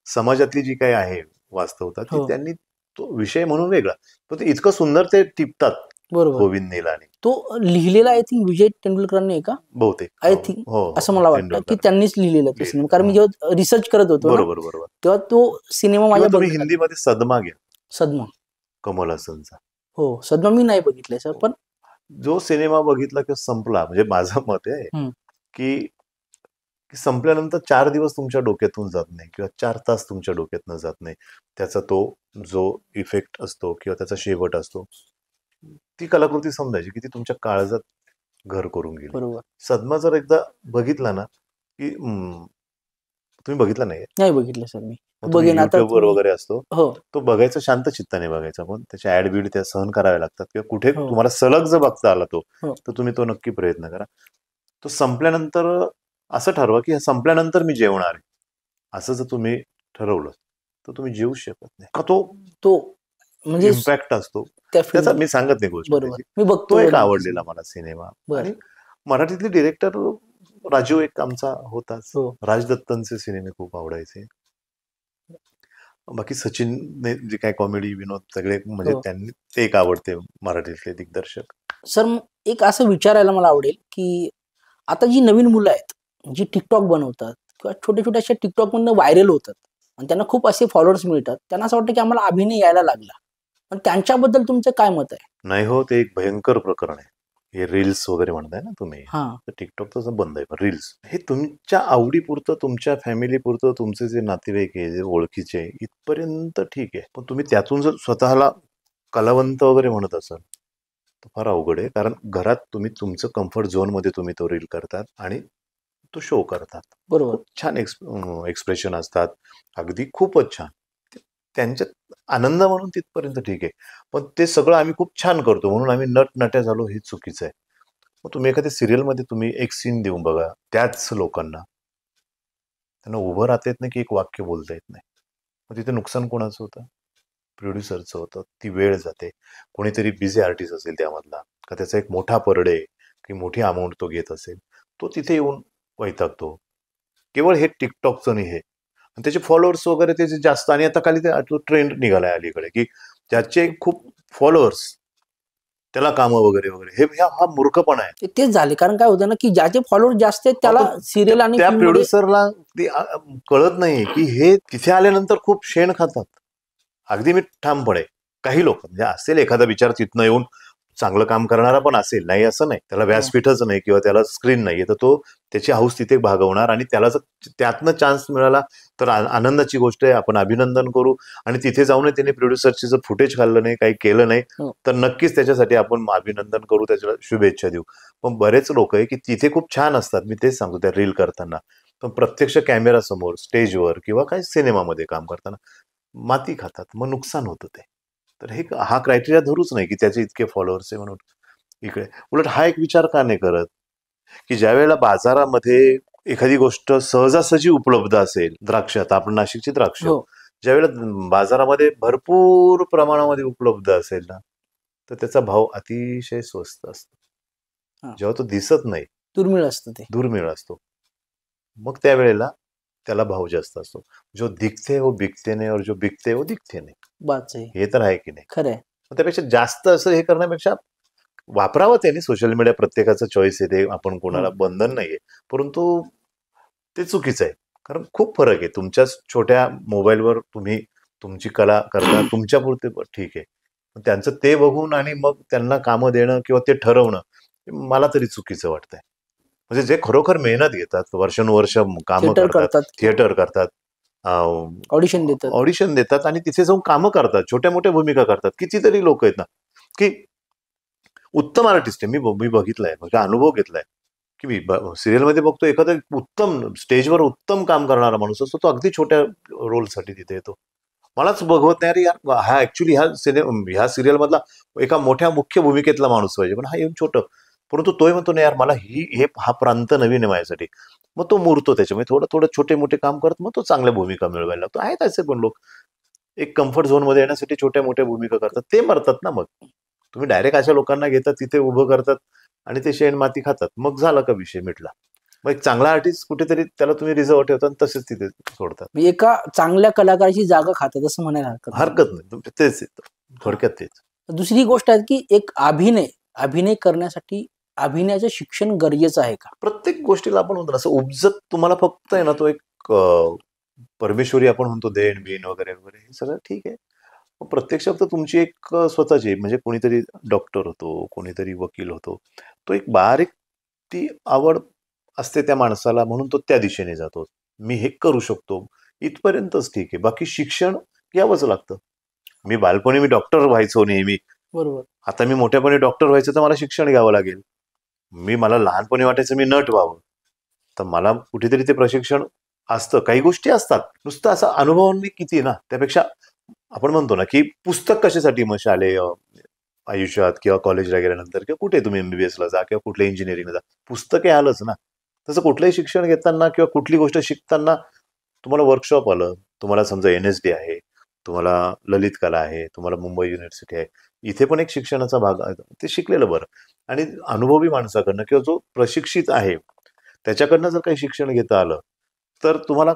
[SPEAKER 2] समाजातली जी काही आहे वास्तवता, ती
[SPEAKER 1] हो
[SPEAKER 2] त्यांनी तो विषय म्हणून वेगळा, पण ते इतकं सुंदर ते टिपतात,
[SPEAKER 1] बरोबर.
[SPEAKER 2] गोविंद निलानी
[SPEAKER 1] तो लिहिलेला आय थिंक विजय तेंडुलकरांनी आहे का?
[SPEAKER 2] बहुतेक.
[SPEAKER 1] आय
[SPEAKER 2] हो
[SPEAKER 1] थिंक
[SPEAKER 2] हो
[SPEAKER 1] असं
[SPEAKER 2] हो,
[SPEAKER 1] मला वाटतं की
[SPEAKER 2] तेंडुलकर
[SPEAKER 1] त्यांनीच लिहिलेला तो सिनेमा, कारण मी
[SPEAKER 2] लिहिलेलं.
[SPEAKER 1] जेव्हा रिसर्च करत होतो ना
[SPEAKER 2] बरोबर बरोबर.
[SPEAKER 1] तेव्हा तो सिनेमा
[SPEAKER 2] किंवा
[SPEAKER 1] माझ्या
[SPEAKER 2] तुम्ही
[SPEAKER 1] बघण्यात आला.
[SPEAKER 2] हिंदीमध्ये सदमा घ्या,
[SPEAKER 1] सदमा.
[SPEAKER 2] कमल हसनचा.
[SPEAKER 1] हो सदमा मी नाही बघितलंय सर, पण
[SPEAKER 2] जो सिनेमा बघितला किंवा संपला, म्हणजे माझं मत आहे
[SPEAKER 1] हम्म,
[SPEAKER 2] की की संपल्यानंतर 4 दिवस तुमच्या डोक्यातून जात नाही, किंवा 4 तास तुमच्या डोक्यातनं जात नाही. त्याचा तो जो इफेक्ट असतो किंवा त्याचा शेवट असतो, ती कलाकृती समजायची की ती तुमच्या काळजात घर करून गेली.
[SPEAKER 1] बरोबर.
[SPEAKER 2] सदमा जर एकदा बघितला ना, की तुम्ही बघितला नाही?
[SPEAKER 1] नाही बघितलं सर मी.
[SPEAKER 2] मग तुम्ही
[SPEAKER 1] बघेन आता
[SPEAKER 2] युट्यूबवर
[SPEAKER 1] तुम्ही.
[SPEAKER 2] वगैरे असतो,
[SPEAKER 1] हो,
[SPEAKER 2] तो बघायचा शांत चित्ताने बघायचा, पण त्याचे ऍड बीड त्या सहन करावे लागतात किंवा कुठे
[SPEAKER 1] हो,
[SPEAKER 2] तुम्हाला सलग जर बघता आला तो,
[SPEAKER 1] हो.
[SPEAKER 2] तर तुम्ही तो नक्की प्रयत्न करा. तो संपल्यानंतर असं ठरवा की संपल्यानंतर मी जेवणार आहे, असं जर तुम्ही ठरवलं तर तुम्ही जेवू शकत नाही का. तो
[SPEAKER 1] तो म्हणजे
[SPEAKER 2] इम्पॅक्ट असतो
[SPEAKER 1] त्या
[SPEAKER 2] त्याचा.
[SPEAKER 1] फिल्म.
[SPEAKER 2] मी सांगत नाही गोष्ट
[SPEAKER 1] बरोबर.
[SPEAKER 2] त्याची.
[SPEAKER 1] मी
[SPEAKER 2] तो
[SPEAKER 1] बघतो
[SPEAKER 2] एक
[SPEAKER 1] नक्कीच.
[SPEAKER 2] आवडलेला मला सिनेमा.
[SPEAKER 1] बरं.
[SPEAKER 2] आणि मराठीतले डिरेक्टर राजीव एक आमचा होताच.
[SPEAKER 1] हो.
[SPEAKER 2] राज दत्तांचे सिनेमे खूप आवडायचे. बाकी सचिन जे काय कॉमेडी विनोद सगळे म्हणजे
[SPEAKER 1] हो.
[SPEAKER 2] त्यांनी ते एक आवडते मराठीतले दिग्दर्शक.
[SPEAKER 1] सर एक असं विचारायला मला आवडेल, की आता जी नवीन मुलं आहेत, जी TikTok बनवतात किंवा छोटे-छोटे असे TikTokमधनं व्हायरल होतात आणि त्यांना खूप असे फॉलोअर्स मिळतात. त्यांना असं वाटतं, की आम्हाला अभिनय यायला लागला. पण त्यांच्याबद्दल तुमचं काय मत आहे?
[SPEAKER 2] नाही हो, ते एक भयंकर प्रकरण आहे. हे रील्स वगैरे म्हणताय ना तुम्ही,
[SPEAKER 1] हां.
[SPEAKER 2] तर टिकटॉक तसं बंद आहे, पण रील्स हे तुमच्या आवडीपुरतं, तुमच्या फॅमिलीपुरतं, तुमचे जे नातेवाईक आहे, जे ओळखीचे आहे, इथपर्यंत ठीक आहे. पण तुम्ही त्यातून जर स्वतःला कलावंत वगैरे म्हणत असाल तर फार अवघड आहे. कारण घरात तुम्ही तुमचं कम्फर्ट झोनमध्ये तुम्ही तो रील करतात आणि तो शो करतात.
[SPEAKER 1] बरोबर.
[SPEAKER 2] खूप छान एक्सप्रेशन असतात, अगदी खूपच छान. त्यांच्यात आनंद म्हणून तिथपर्यंत ठीक आहे. पण ते सगळं आम्ही खूप छान करतो म्हणून आम्ही नट-नट्या झालो हे चुकीचं आहे. मग तुम्ही एखाद्या सिरियलमध्ये तुम्ही एक सीन देऊन बघा त्याच लोकांना. त्यांना उभं राहता येत नाही की एक वाक्य बोलता येत नाही. मग तिथे नुकसान कोणाचं होतं? प्रोड्युसरचं होतं. ती वेळ जाते. कोणीतरी बिझी आर्टिस्ट असेल त्यामधला, का त्याचा एक मोठा परडे की मोठी अमाउंट तो घेत असेल, तो तिथे येऊन वैतागतो. केवळ हे टिकटॉकचं नाही हे. आणि त्याचे फॉलोअर्स वगैरे त्याचे जास्त. आणि आता खाली ते ट्रेंड निघालाय अलीकडे की ज्याचे खूप फॉलोअर्स त्याला कामं वगैरे वगैरे. हे हा मूर्खपणा आहे.
[SPEAKER 1] तेच झाले. कारण काय होतं ना, की ज्याचे फॉलोअर्स जास्त आहेत त्याला
[SPEAKER 2] आपण
[SPEAKER 1] सीरियल आणि
[SPEAKER 2] त्या
[SPEAKER 1] फिल्ममध्ये
[SPEAKER 2] प्रोड्युसरला कळत नाही की हे तिथे आल्यानंतर खूप शेण खातात. अगदी मी ठामपणे काही लोक म्हणजे असेल एखादा विचार तिथनं येऊन चांगलं काम करणारा पण असेल, नाही असं नाही, त्याला व्यासपीठच नाही किंवा त्याला स्क्रीन नाहीये, तर तो त्याची हौस तिथे भागवणार. आणि त्याला जर त्यातनं चान्स मिळाला तर आनंदाची गोष्ट आहे, आपण अभिनंदन करू. आणि तिथे जाऊन त्याने प्रोड्युसरची जर फुटेज खाल्लं नाही, काही केलं नाही,
[SPEAKER 1] हो.
[SPEAKER 2] तर नक्कीच त्याच्यासाठी आपण अभिनंदन करू, त्याच्याला शुभेच्छा देऊ. पण बरेच लोक आहे की तिथे खूप छान असतात, मी तेच सांगतो त्या रील करताना, पण प्रत्यक्ष कॅमेरा समोर स्टेजवर किंवा काही सिनेमामध्ये काम करताना माती खातात. मग नुकसान होतं ते. तर हा क्रायटेरिया धरूच नाही की त्याचे इतके फॉलोअर्स आहे म्हणून इकडे. उलट हा एक विचार का नाही करत की ज्या वेळेला बाजारामध्ये एखादी गोष्ट सहजासहजी उपलब्ध असेल, द्राक्ष, आता आपण नाशिकची द्राक्ष
[SPEAKER 1] हो.
[SPEAKER 2] ज्या वेळेला बाजारामध्ये भरपूर प्रमाणामध्ये उपलब्ध असेल ना, तर त्याचा भाव अतिशय स्वस्त असतो.
[SPEAKER 1] हां.
[SPEAKER 2] जेव्हा तो दिसत नाही,
[SPEAKER 1] दुर्मिळ असतं ते.
[SPEAKER 2] दुर्मिळ असतो, मग त्यावेळेला त्याला भाव जास्त असतो. जो दिखते वो बिकते नाही, और जो बिकते वो दिखते नाही.
[SPEAKER 1] बात आहे.
[SPEAKER 2] हे तर आहे की नाही.
[SPEAKER 1] खरं आहे.
[SPEAKER 2] मग त्यापेक्षा जास्त असं हे करण्यापेक्षा वापरावं त्याने. सोशल मीडिया प्रत्येकाचं चॉईस आहे, ते आपण कोणाला बंधन नाहीये, परंतु ते चुकीचं आहे. कारण खूप फरक आहे. तुमच्या छोट्या मोबाईलवर तुम्ही तुमची कला करता, तुमच्यापुरते ठीक आहे. पण त्यांचं ते बघून आणि मग त्यांना कामं देणं किंवा ते ठरवणं, मला तरी चुकीचं वाटतंय. म्हणजे जे खरोखर मेहनत घेतात, वर्षानुवर्ष कामं
[SPEAKER 1] थिएटर
[SPEAKER 2] करतात,
[SPEAKER 1] करतात.
[SPEAKER 2] थिएटर करतात,
[SPEAKER 1] ऑडिशन देतात.
[SPEAKER 2] ऑडिशन देतात आणि तिथे जाऊन कामं करतात, छोट्या मोठ्या भूमिका करतात. कितीतरी लोक आहेत ना की उत्तम आर्टिस्ट आहे. मी बघितलंय, म्हणजे अनुभव घेतलाय की मी सिरियलमध्ये बघतो एखादा उत्तम स्टेजवर उत्तम काम करणारा माणूस असतो, तो अगदी छोट्या रोलसाठी तिथे येतो. मलाच बघवत नाही, अरे यार हा ऍक्च्युली ह्या सिरियल मधला एका मोठ्या मुख्य भूमिकेतला माणूस पाहिजे, पण हा येऊन छोटं. परंतु तोही म्हणतो नाही यार, मला हा प्रांत नवीन आहे माझ्यासाठी. मग तो मुरतो त्याच्यामुळे, थोडं थोडं छोटे मोठे काम करत मग तो चांगल्या भूमिका मिळवायला लागतो. आहेत असे पण लोक एक कम्फर्ट झोन मध्ये येण्यासाठी छोट्या मोठ्या भूमिका करतात, ते मरतात ना. मग तुम्ही डायरेक्ट अशा लोकांना घेतात, तिथे उभं करतात आणि ते शेण माती खातात, मग झाला का विषय मिटला. मग एक चांगला आर्टिस्ट कुठेतरी त्याला तुम्ही रिझर्व ठेवता आणि तसेच तिथे सोडतात.
[SPEAKER 1] म्हणजे एका चांगल्या कलाकाराची जागा खातात असं म्हणायला हरकत नाही.
[SPEAKER 2] हरकत नाही. तुमच्या तेच येतं थोडक्यात तेच.
[SPEAKER 1] दुसरी गोष्ट आहे की एक अभिनय करण्यासाठी अभिनयाचं शिक्षण गरजेचं आहे का?
[SPEAKER 2] प्रत्येक गोष्टीला आपण म्हणतो ना, असं उपजत तुम्हाला फक्त आहे ना, तो एक परमेश्वरी आपण म्हणतो देण बिन वगैरे वगैरे, हे सगळं ठीक आहे. पण प्रत्यक्षात तर तुमची एक स्वतःची, म्हणजे कोणीतरी डॉक्टर होतो, कोणीतरी वकील होतो, तो एक बारीक ती आवड असते त्या माणसाला, म्हणून तो त्या दिशेने जातो. मी हे करू शकतो इथपर्यंतच ठीक आहे. बाकी शिक्षण घ्यावंच लागतं. मी डॉक्टर व्हायचो नेहमी.
[SPEAKER 1] बरोबर.
[SPEAKER 2] आता मी मोठ्यापणी डॉक्टर व्हायचं तर मला शिक्षण घ्यावं लागेल. मला लहानपणी वाटायचं मी नट व्हावं, तर मला कुठेतरी ते प्रशिक्षण असतं, काही गोष्टी असतात. नुसतं असं अनुभवांनी किती ना, त्यापेक्षा आपण म्हणतो ना, की पुस्तक कशासाठी मग शालेय आयुष्यात किंवा कॉलेजला गेल्यानंतर किंवा कुठे तुम्ही MBBS ला जा किंवा कुठल्या इंजिनिअरिंगला जा, पुस्तके आलंच ना. तसं कुठलंही शिक्षण घेताना किंवा कुठली गोष्ट शिकताना तुम्हाला वर्कशॉप आलं, तुम्हाला समजा NSD आहे, तुम्हाला ललित कला आहे, तुम्हाला मुंबई युनिव्हर्सिटी आहे, इथे पण एक शिक्षणाचा भाग आहे, ते शिकलेलं बरं. आणि अनुभवी माणसाकडनं किंवा जो प्रशिक्षित आहे त्याच्याकडनं जर काही शिक्षण घेता आलं तर तुम्हाला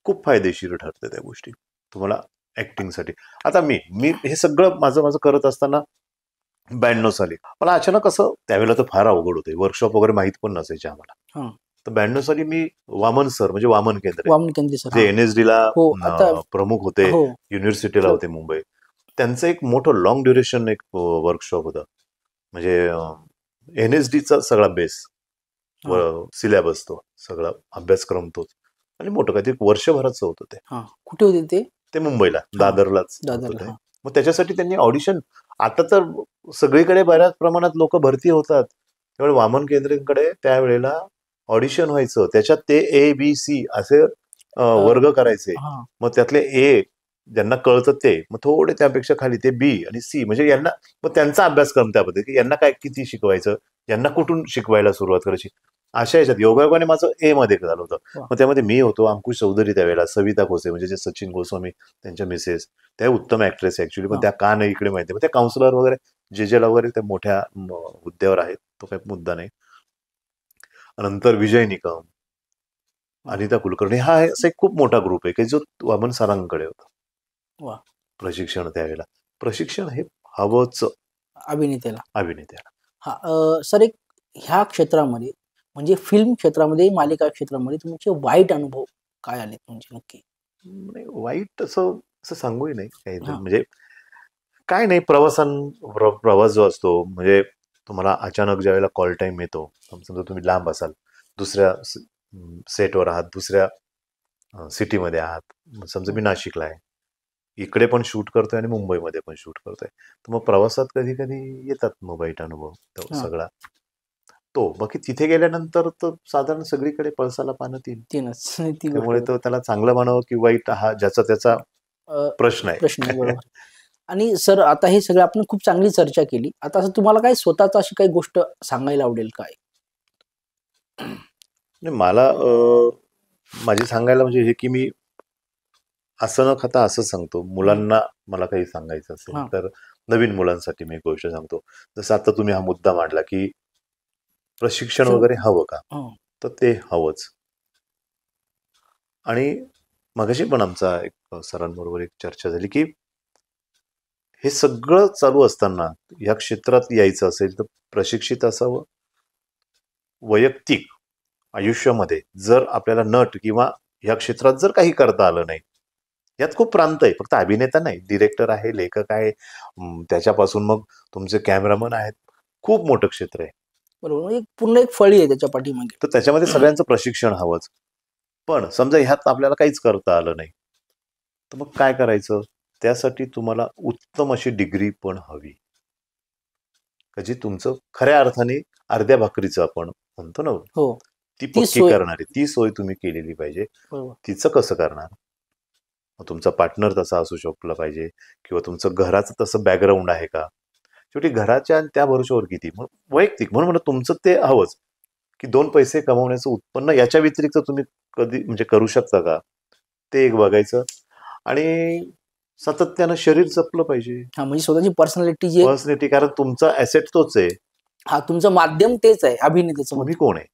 [SPEAKER 2] खूप फायदेशीर ठरते त्या गोष्टी तुम्हाला ऍक्टिंगसाठी. आता मी मी हे सगळं माझं माझं करत असताना 92 साली मला अचानक असं, त्यावेळेला तर फार अवघड होते, वर्कशॉप वगैरे माहित पण नसायचे आम्हाला.
[SPEAKER 1] हा.
[SPEAKER 2] तर 92 साली मी वामन सर, म्हणजे वामन केंद्रे,
[SPEAKER 1] वामन केंद्रे सर.
[SPEAKER 2] जे NSD ला
[SPEAKER 1] हो, आता
[SPEAKER 2] प्रमुख होते,
[SPEAKER 1] हो
[SPEAKER 2] युनिव्हर्सिटीला होते मुंबई, त्यांचं एक मोठं लॉंग ड्युरेशन एक वर्कशॉप होतं. म्हणजे NSDचा सगळा बेस सिलेबस, तो सगळा अभ्यासक्रम तोच, आणि मोठं काहीतरी वर्षभराचं होतं ते.
[SPEAKER 1] कुठे होते ते?
[SPEAKER 2] ते मुंबईला दादरलाच होतं
[SPEAKER 1] दादरला.
[SPEAKER 2] ते. मग त्याच्यासाठी त्यांनी ऑडिशन, आता तर सगळीकडे बऱ्याच प्रमाणात लोक भरती होतात, त्यामुळे वामन केंद्रेकडे त्यावेळेला ऑडिशन व्हायचं, त्याच्यात ते ABC असे वर्ग करायचे. मग त्यातले A ज्यांना कळतं ते, मग थोडे त्यापेक्षा खाली ते B आणि C, म्हणजे यांना मग त्यांचा अभ्यासक्रम त्या पद्धती, यांना काय किती शिकवायचं, यांना कुठून शिकवायला सुरुवात करायची, अशा याच्यात योगायोगाने माझं A मध्ये झालं होतं. मग त्यामध्ये मी होतो, अंकुश चौधरी त्यावेळेला, सविता खोसे म्हणजे जे सचिन गोस्वामी त्यांच्या मिसेस, त्या उत्तम ऍक्ट्रेस ऍक्च्युली, पण त्या का नाही इकडे माहिती, मग त्या काउन्सिलर वगैरे जेला वगैरे त्या मोठ्या हुद्द्यावर आहेत, तो काही मुद्दा नाही. नंतर विजय निकम, अनिता कुलकर्णी, हा असं एक खूप मोठा ग्रुप आहे की जो वामन सरांकडे होता प्रशिक्षण. त्यावेळेला प्रशिक्षण हे हवंच अभिनेत्याला.
[SPEAKER 1] हा सर, एक ह्या क्षेत्रामध्ये म्हणजे फिल्म क्षेत्रामध्ये, मालिका क्षेत्रामध्ये तुमचे वाईट अनुभव काय आले म्हणजे नक्की?
[SPEAKER 2] वाईट असं सांगूही नाही काही, म्हणजे काय नाही, प्रवास जो असतो, म्हणजे तुम्हाला अचानक ज्या वेळेला कॉल टाइम येतो, समजा तुम्ही लांब असाल, दुसऱ्या सेटवर आहात, दुसऱ्या सिटीमध्ये आहात, समजा मी नाशिकला आहे, इकडे पण शूट करतोय आणि मुंबईमध्ये पण शूट करतोय, तर मग प्रवासात कधी कधी येतात मग वाईट अनुभव, तो सगळा तो. बाकी तिथे गेल्यानंतर तर साधारण सगळीकडे पळसाला पानं तीनच, त्यामुळे तो त्याला चांगलं म्हणावं की वाईट, हा ज्याचा त्याचा प्रश्न आहे.
[SPEAKER 1] आणि सर, आता हे सगळं आपण खूप चांगली चर्चा केली, आता असं तुम्हाला काय स्वतःच अशी काही गोष्ट सांगायला आवडेल काय?
[SPEAKER 2] मला माझी सांगायला म्हणजे हे की मी असं न खाता असं सांगतो, मुलांना मला काही सांगायचं असेल तर नवीन मुलांसाठी मी एक गोष्ट सांगतो. जसं आता तुम्ही हा मुद्दा मांडला की प्रशिक्षण वगैरे हवं का, तर ते हवंच. आणि मगाशी पण आमचा एक सरांबरोबर एक चर्चा झाली की हे सगळं चालू असताना या क्षेत्रात यायचं असेल तर प्रशिक्षित असावं. वैयक्तिक आयुष्यामध्ये जर आपल्याला नट किंवा या क्षेत्रात जर काही करता आलं नाही, यात खूप प्रांत आहे, फक्त अभिनेता नाही, डिरेक्टर आहे, लेखक आहे, त्याच्यापासून मग तुमचे कॅमेरामन आहेत, खूप मोठं क्षेत्र आहे.
[SPEAKER 1] बरोबर, पूर्ण एक फळी आहे त्याच्या पाठीमागे.
[SPEAKER 2] तर त्याच्यामध्ये सगळ्यांचं प्रशिक्षण हवंच. पण समजा ह्यात आपल्याला काहीच करता आलं नाही, तर मग काय करायचं? त्यासाठी तुम्हाला उत्तम अशी डिग्री पण हवी, जी तुमचं खऱ्या अर्थाने अर्ध्या भाकरीचं आपण म्हणतो ना, ती पक्की करणारी, ती सोय तुम्ही केलेली पाहिजे. तिचं कसं करणार? तुमचा पार्टनर तसा असू शकला पाहिजे, किंवा तुमचं घराचं तसं बॅकग्राऊंड आहे का? शेवटी घराच्या त्या भरोश्यावर किती, वैयक्तिक म्हणून म्हणलं तुमचं ते हवंच की 2 पैसे कमवण्याचं उत्पन्न याच्या व्यतिरिक्त तुम्ही कधी म्हणजे करू शकता का, ते एक बघायचं. आणि सातत्यानं शरीर जपलं पाहिजे,
[SPEAKER 1] म्हणजे स्वतःची पर्सनॅलिटी,
[SPEAKER 2] कारण तुमचा ऍसेट तोच आहे.
[SPEAKER 1] तुमचं माध्यम तेच आहे अभिनेत्याचं.
[SPEAKER 2] तुम्ही कोण आहे?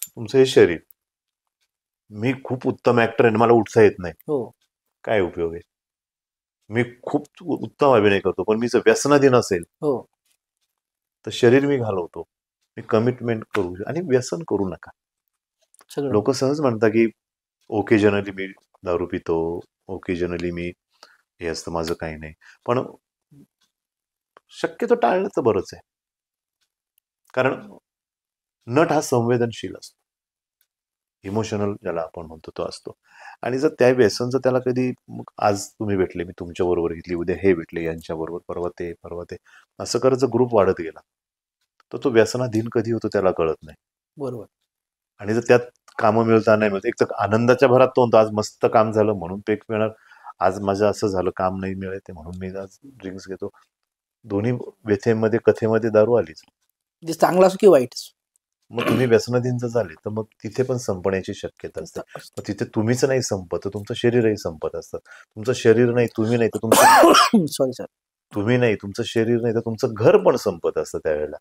[SPEAKER 2] तुमचं हे शरीर. मी खूप उत्तम ऍक्टर आहे, मला उठता येत नाही, काय उपयोग आहे? मी खूप उत्तम अभिनय करतो, पण मी जर व्यसनाधीन असेल तर शरीर मी घालवतो. मी कमिटमेंट करू आणि व्यसन करू नका. लोक सहज म्हणतात की ओकेजनली मी दारू पितो, ओकेजनली मी हे असतं, माझं काही नाही, पण शक्यतो टाळलं तर बरंच आहे. कारण नट हा संवेदनशील असतो, इमोशनल ज्याला आपण म्हणतो तो असतो. आणि जर त्या व्यसनचं त्याला कधी, आज तुम्ही भेटले, मी तुमच्या बरोबर घेतली, उद्या हे भेटले यांच्या बरोबर, परवा ते असं करत जर ग्रुप वाढत गेला तर तो व्यसनाधीन कधी होतो त्याला कळत नाही.
[SPEAKER 1] बरोबर.
[SPEAKER 2] आणि जर त्यात कामं मिळतात नाही मिळत, एक तर आनंदाच्या भरात तो म्हणतो आज मस्त काम झालं म्हणून पेक मिळणार, आज माझं असं झालं काम नाही मिळत म्हणून मी आज ड्रिंक्स घेतो. दोन्ही व्यथेमध्ये कथेमध्ये दारू आलीच.
[SPEAKER 1] जे चांगला असो की वाईट असो.
[SPEAKER 2] मग तुम्ही व्यसनाधीन जर झाले तर मग तिथे पण संपण्याची शक्यता असते. मग तिथे तुम्हीच नाही संपत तर तुमचं शरीरही संपत असतं. तुमचं शरीर नाही, तुम्ही नाही तर तुमचं
[SPEAKER 1] सॉरी सर.
[SPEAKER 2] तुम्ही नाही, तुमचं शरीर नाही तर तुमचं घर पण संपत असतं त्यावेळेला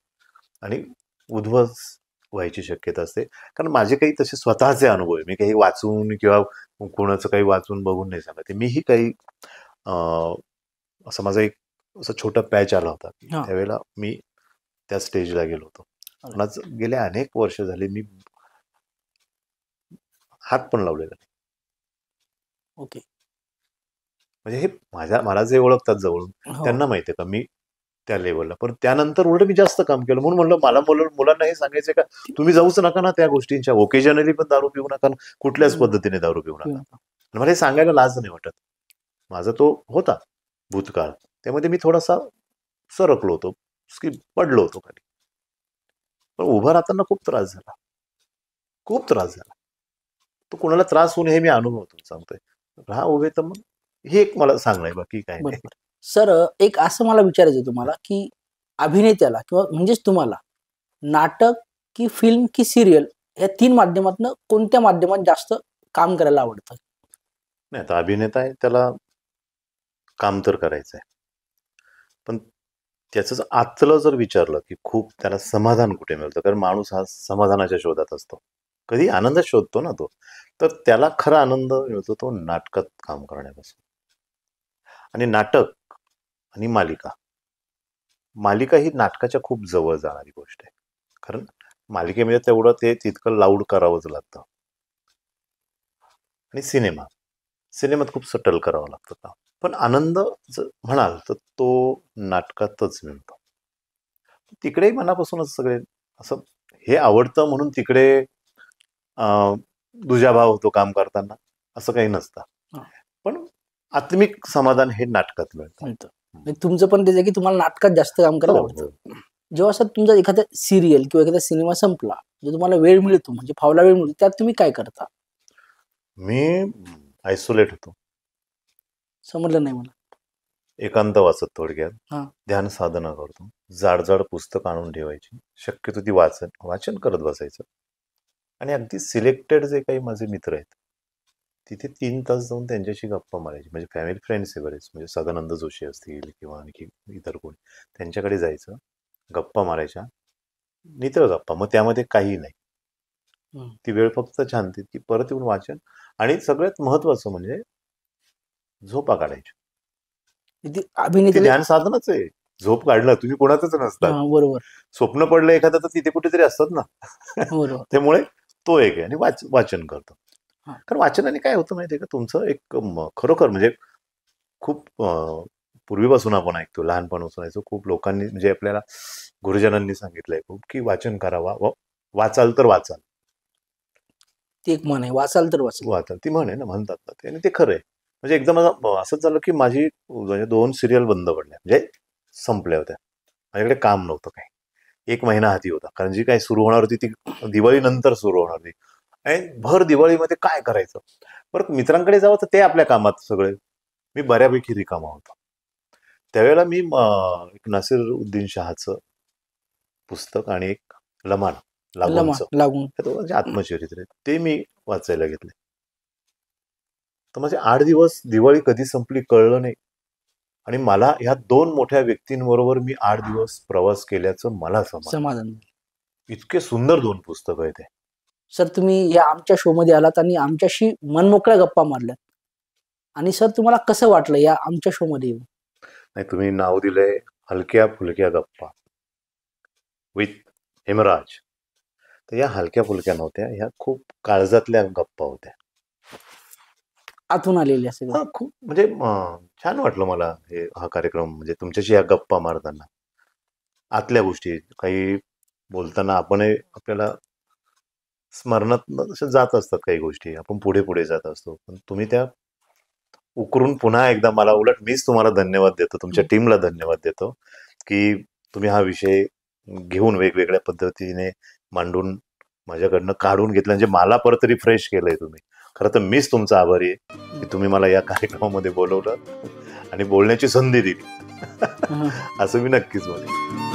[SPEAKER 2] आणि उद्ध्वस्त व्हायची शक्यता असते. कारण माझे काही तसे स्वतःचे अनुभव आहे. मी काही वाचून किंवा कोणाचं काही वाचून बघून नाही सांगत. मीही काही असं माझा एक असा छोटा पॅच आला होता.
[SPEAKER 1] हा.
[SPEAKER 2] त्यावेळेला मी त्या स्टेजला गेलो होतो. पण आज गेले अनेक वर्ष झाले मी हात पण लावलेला नाही.
[SPEAKER 1] ओके.
[SPEAKER 2] म्हणजे हे मला जे ओळखतात जवळून
[SPEAKER 1] हो.
[SPEAKER 2] त्यांना माहिती आहे का मी त्या लेवलला. पण त्यानंतर उलट मी जास्त काम केलं म्हणून म्हणलं मला मुलांना हे सांगायचं का तुम्ही जाऊच नका ना त्या गोष्टींच्या. ओकेजनली पण दारू पिऊ नका, कुठल्याच पद्धतीने दारू पिऊ नका. आणि मला हे सांगायला लाज नाही वाटत. माझा तो होता भूतकाळ, त्यामध्ये मी थोडासा सरकलो होतो, पडलो होतो खाली. पण उभं राहताना खूप त्रास झाला, खूप त्रास झाला. तो कोणाला त्रास होऊ नये हे मी अनुभवतो सांगतोय. राहा उभे तर मग हे एक मला सांगणं आहे, बाकी काय नाही.
[SPEAKER 1] सर एक असं मला विचारायचं आहे तुम्हाला की अभिनेत्याला किंवा म्हणजेच तुम्हाला नाटक की फिल्म की सिरियल या 3 माध्यमातून कोणत्या माध्यमात जास्त काम करायला आवडतं?
[SPEAKER 2] नाही आता अभिनेता आहे त्याला काम तर करायचं आहे, पण त्याचं आतलं जर विचारलं की खूप त्याला समाधान कुठे मिळतं, कारण माणूस हा समाधानाच्या शोधात असतो, कधी आनंदात शोधतो ना तो, तर त्याला खरा आनंद मिळतो तो नाटकात काम करण्यापासून. आणि नाटक आणि मालिका ही नाटकाच्या खूप जवळ जाणारी गोष्ट आहे, कारण मालिकेमध्ये तेवढं ते तितकं लाऊड करावंच लागतं. आणि सिनेमात खूप सटल करावं लागतं का, पण आनंद जर म्हणाल तर तो नाटकातच मिळतो. तिकडेही मनापासूनच सगळे असं हे आवडतं म्हणून तिकडे दुजाभाव होतो काम करताना असं काही नसतं, पण आत्मिक समाधान हे नाटकात मिळतं.
[SPEAKER 1] तुमचं पण तेच आहे की तुम्हाला नाटकात जास्त काम करायला आवडतं. जेव्हा सर तुमचा एखादा सिरियल किंवा एखादा सिनेमा संपला, जो तुम्हाला वेळ मिळतो म्हणजे फावला वेळ मिळतो, त्यात तुम्ही काय करता?
[SPEAKER 2] मी आयसोलेट होतो.
[SPEAKER 1] समजलं नाही मला.
[SPEAKER 2] एकांत वाचत, थोडक्यात ध्यान साधना करतो. जाड पुस्तक आणून ठेवायची, शक्यतो ती वाचन करत बसायचं. आणि अगदी सिलेक्टेड जे काही माझे मित्र आहेत तिथे 3 तास जाऊन त्यांच्याशी गप्पा मारायची. म्हणजे फॅमिली फ्रेंड्स आहे बरेच, म्हणजे सदानंद जोशी असतील किंवा आणखी इतर कोणी, त्यांच्याकडे जायचं, गप्पा मारायच्या, नितळ गप्पा. मग त्यामध्ये काही नाही, ती वेळ फक्त छान की परत येऊन वाचन. आणि सगळ्यात महत्वाचं म्हणजे झोपा काढायची. ती ध्यान साधनच आहे. झोप काढलं तुम्ही कोणाचंच नसतात,
[SPEAKER 1] बरोबर.
[SPEAKER 2] स्वप्न पडलं एखादं तर तिथे कुठेतरी असतात ना. त्यामुळे तो एक आहे. आणि वाचन करतो. कारण वाचनाने काय होतं माहितीये का, तुमचं एक खरोखर म्हणजे खूप पूर्वीपासून आपण ऐकतो, लहानपणापासून ऐकतो, खूप लोकांनी म्हणजे आपल्याला गुरुजनांनी सांगितलंय खूप की वाचन करावा, वाचाल तर वाचाल.
[SPEAKER 1] ती एक म्हण आहे, वाचाल तर वाचाल.
[SPEAKER 2] ती म्हण आहे ना, म्हणतात ना ते, आणि ते खरं आहे. म्हणजे एकदम असंच झालं की माझी 2 सिरियल बंद पडल्या, म्हणजे संपल्या होत्या. माझ्याकडे काम नव्हतं काही. 1 महिना हाती होता, कारण जी काही सुरू होणार होती ती दिवाळी नंतर सुरू होणार होती. आणि भर दिवाळीमध्ये काय करायचं, परत मित्रांकडे जावं तर ते आपल्या कामात सगळे, मी बऱ्यापैकी रिकामा होतो. त्यावेळेला मी एक नासिरुद्दीन शाहचं पुस्तक आणि एक लमाण लागून आत्मचरित्र ते मी वाचायला घेतले. तर म्हणजे 8 दिवस दिवाळी कधी संपली कळलं नाही. आणि मला ह्या 2 मोठ्या व्यक्तींबरोबर मी 8 दिवस प्रवास केल्याचं मला समाधान. इतके सुंदर 2 पुस्तकं आहेत ते.
[SPEAKER 1] सर तुम्ही या आमच्या शो मध्ये आलात आणि आमच्याशी मनमोकळ्या गप्पा मारल्यात. आणि सर तुम्हाला कसं वाटलं या आमच्या शो मध्ये येऊन?
[SPEAKER 2] नाही, तुम्ही नाव दिलंय हलक्या फुलक्या गप्पा विथ हेमराज. तर या हलक्या फुलक्या नव्हत्या, ह्या खूप काळजातल्या गप्पा होत्या,
[SPEAKER 1] आतून आलेल्या सगळ्या.
[SPEAKER 2] खूप म्हणजे छान वाटलं मला हा कार्यक्रम, म्हणजे तुमच्याशी ह्या गप्पा मारताना आतल्या गोष्टी काही बोलताना आपल्याला स्मरणात जात असतात काही गोष्टी, आपण पुढे जात असतो, पण तुम्ही त्या उकरून पुन्हा एकदा मला, उलट मीच तुम्हाला धन्यवाद देतो, तुमच्या टीमला धन्यवाद देतो की तुम्ही हा विषय घेऊन वेगवेगळ्या पद्धतीने मांडून माझ्याकडनं काढून घेतलं, म्हणजे मला परत रिफ्रेश केलंय तुम्ही. खरं तर मीच तुमचा आभारी आहे की तुम्ही मला या कार्यक्रमामध्ये बोलवलं आणि बोलण्याची संधी दिली.
[SPEAKER 1] हं.
[SPEAKER 2] असं मी नक्कीच म्हणेन.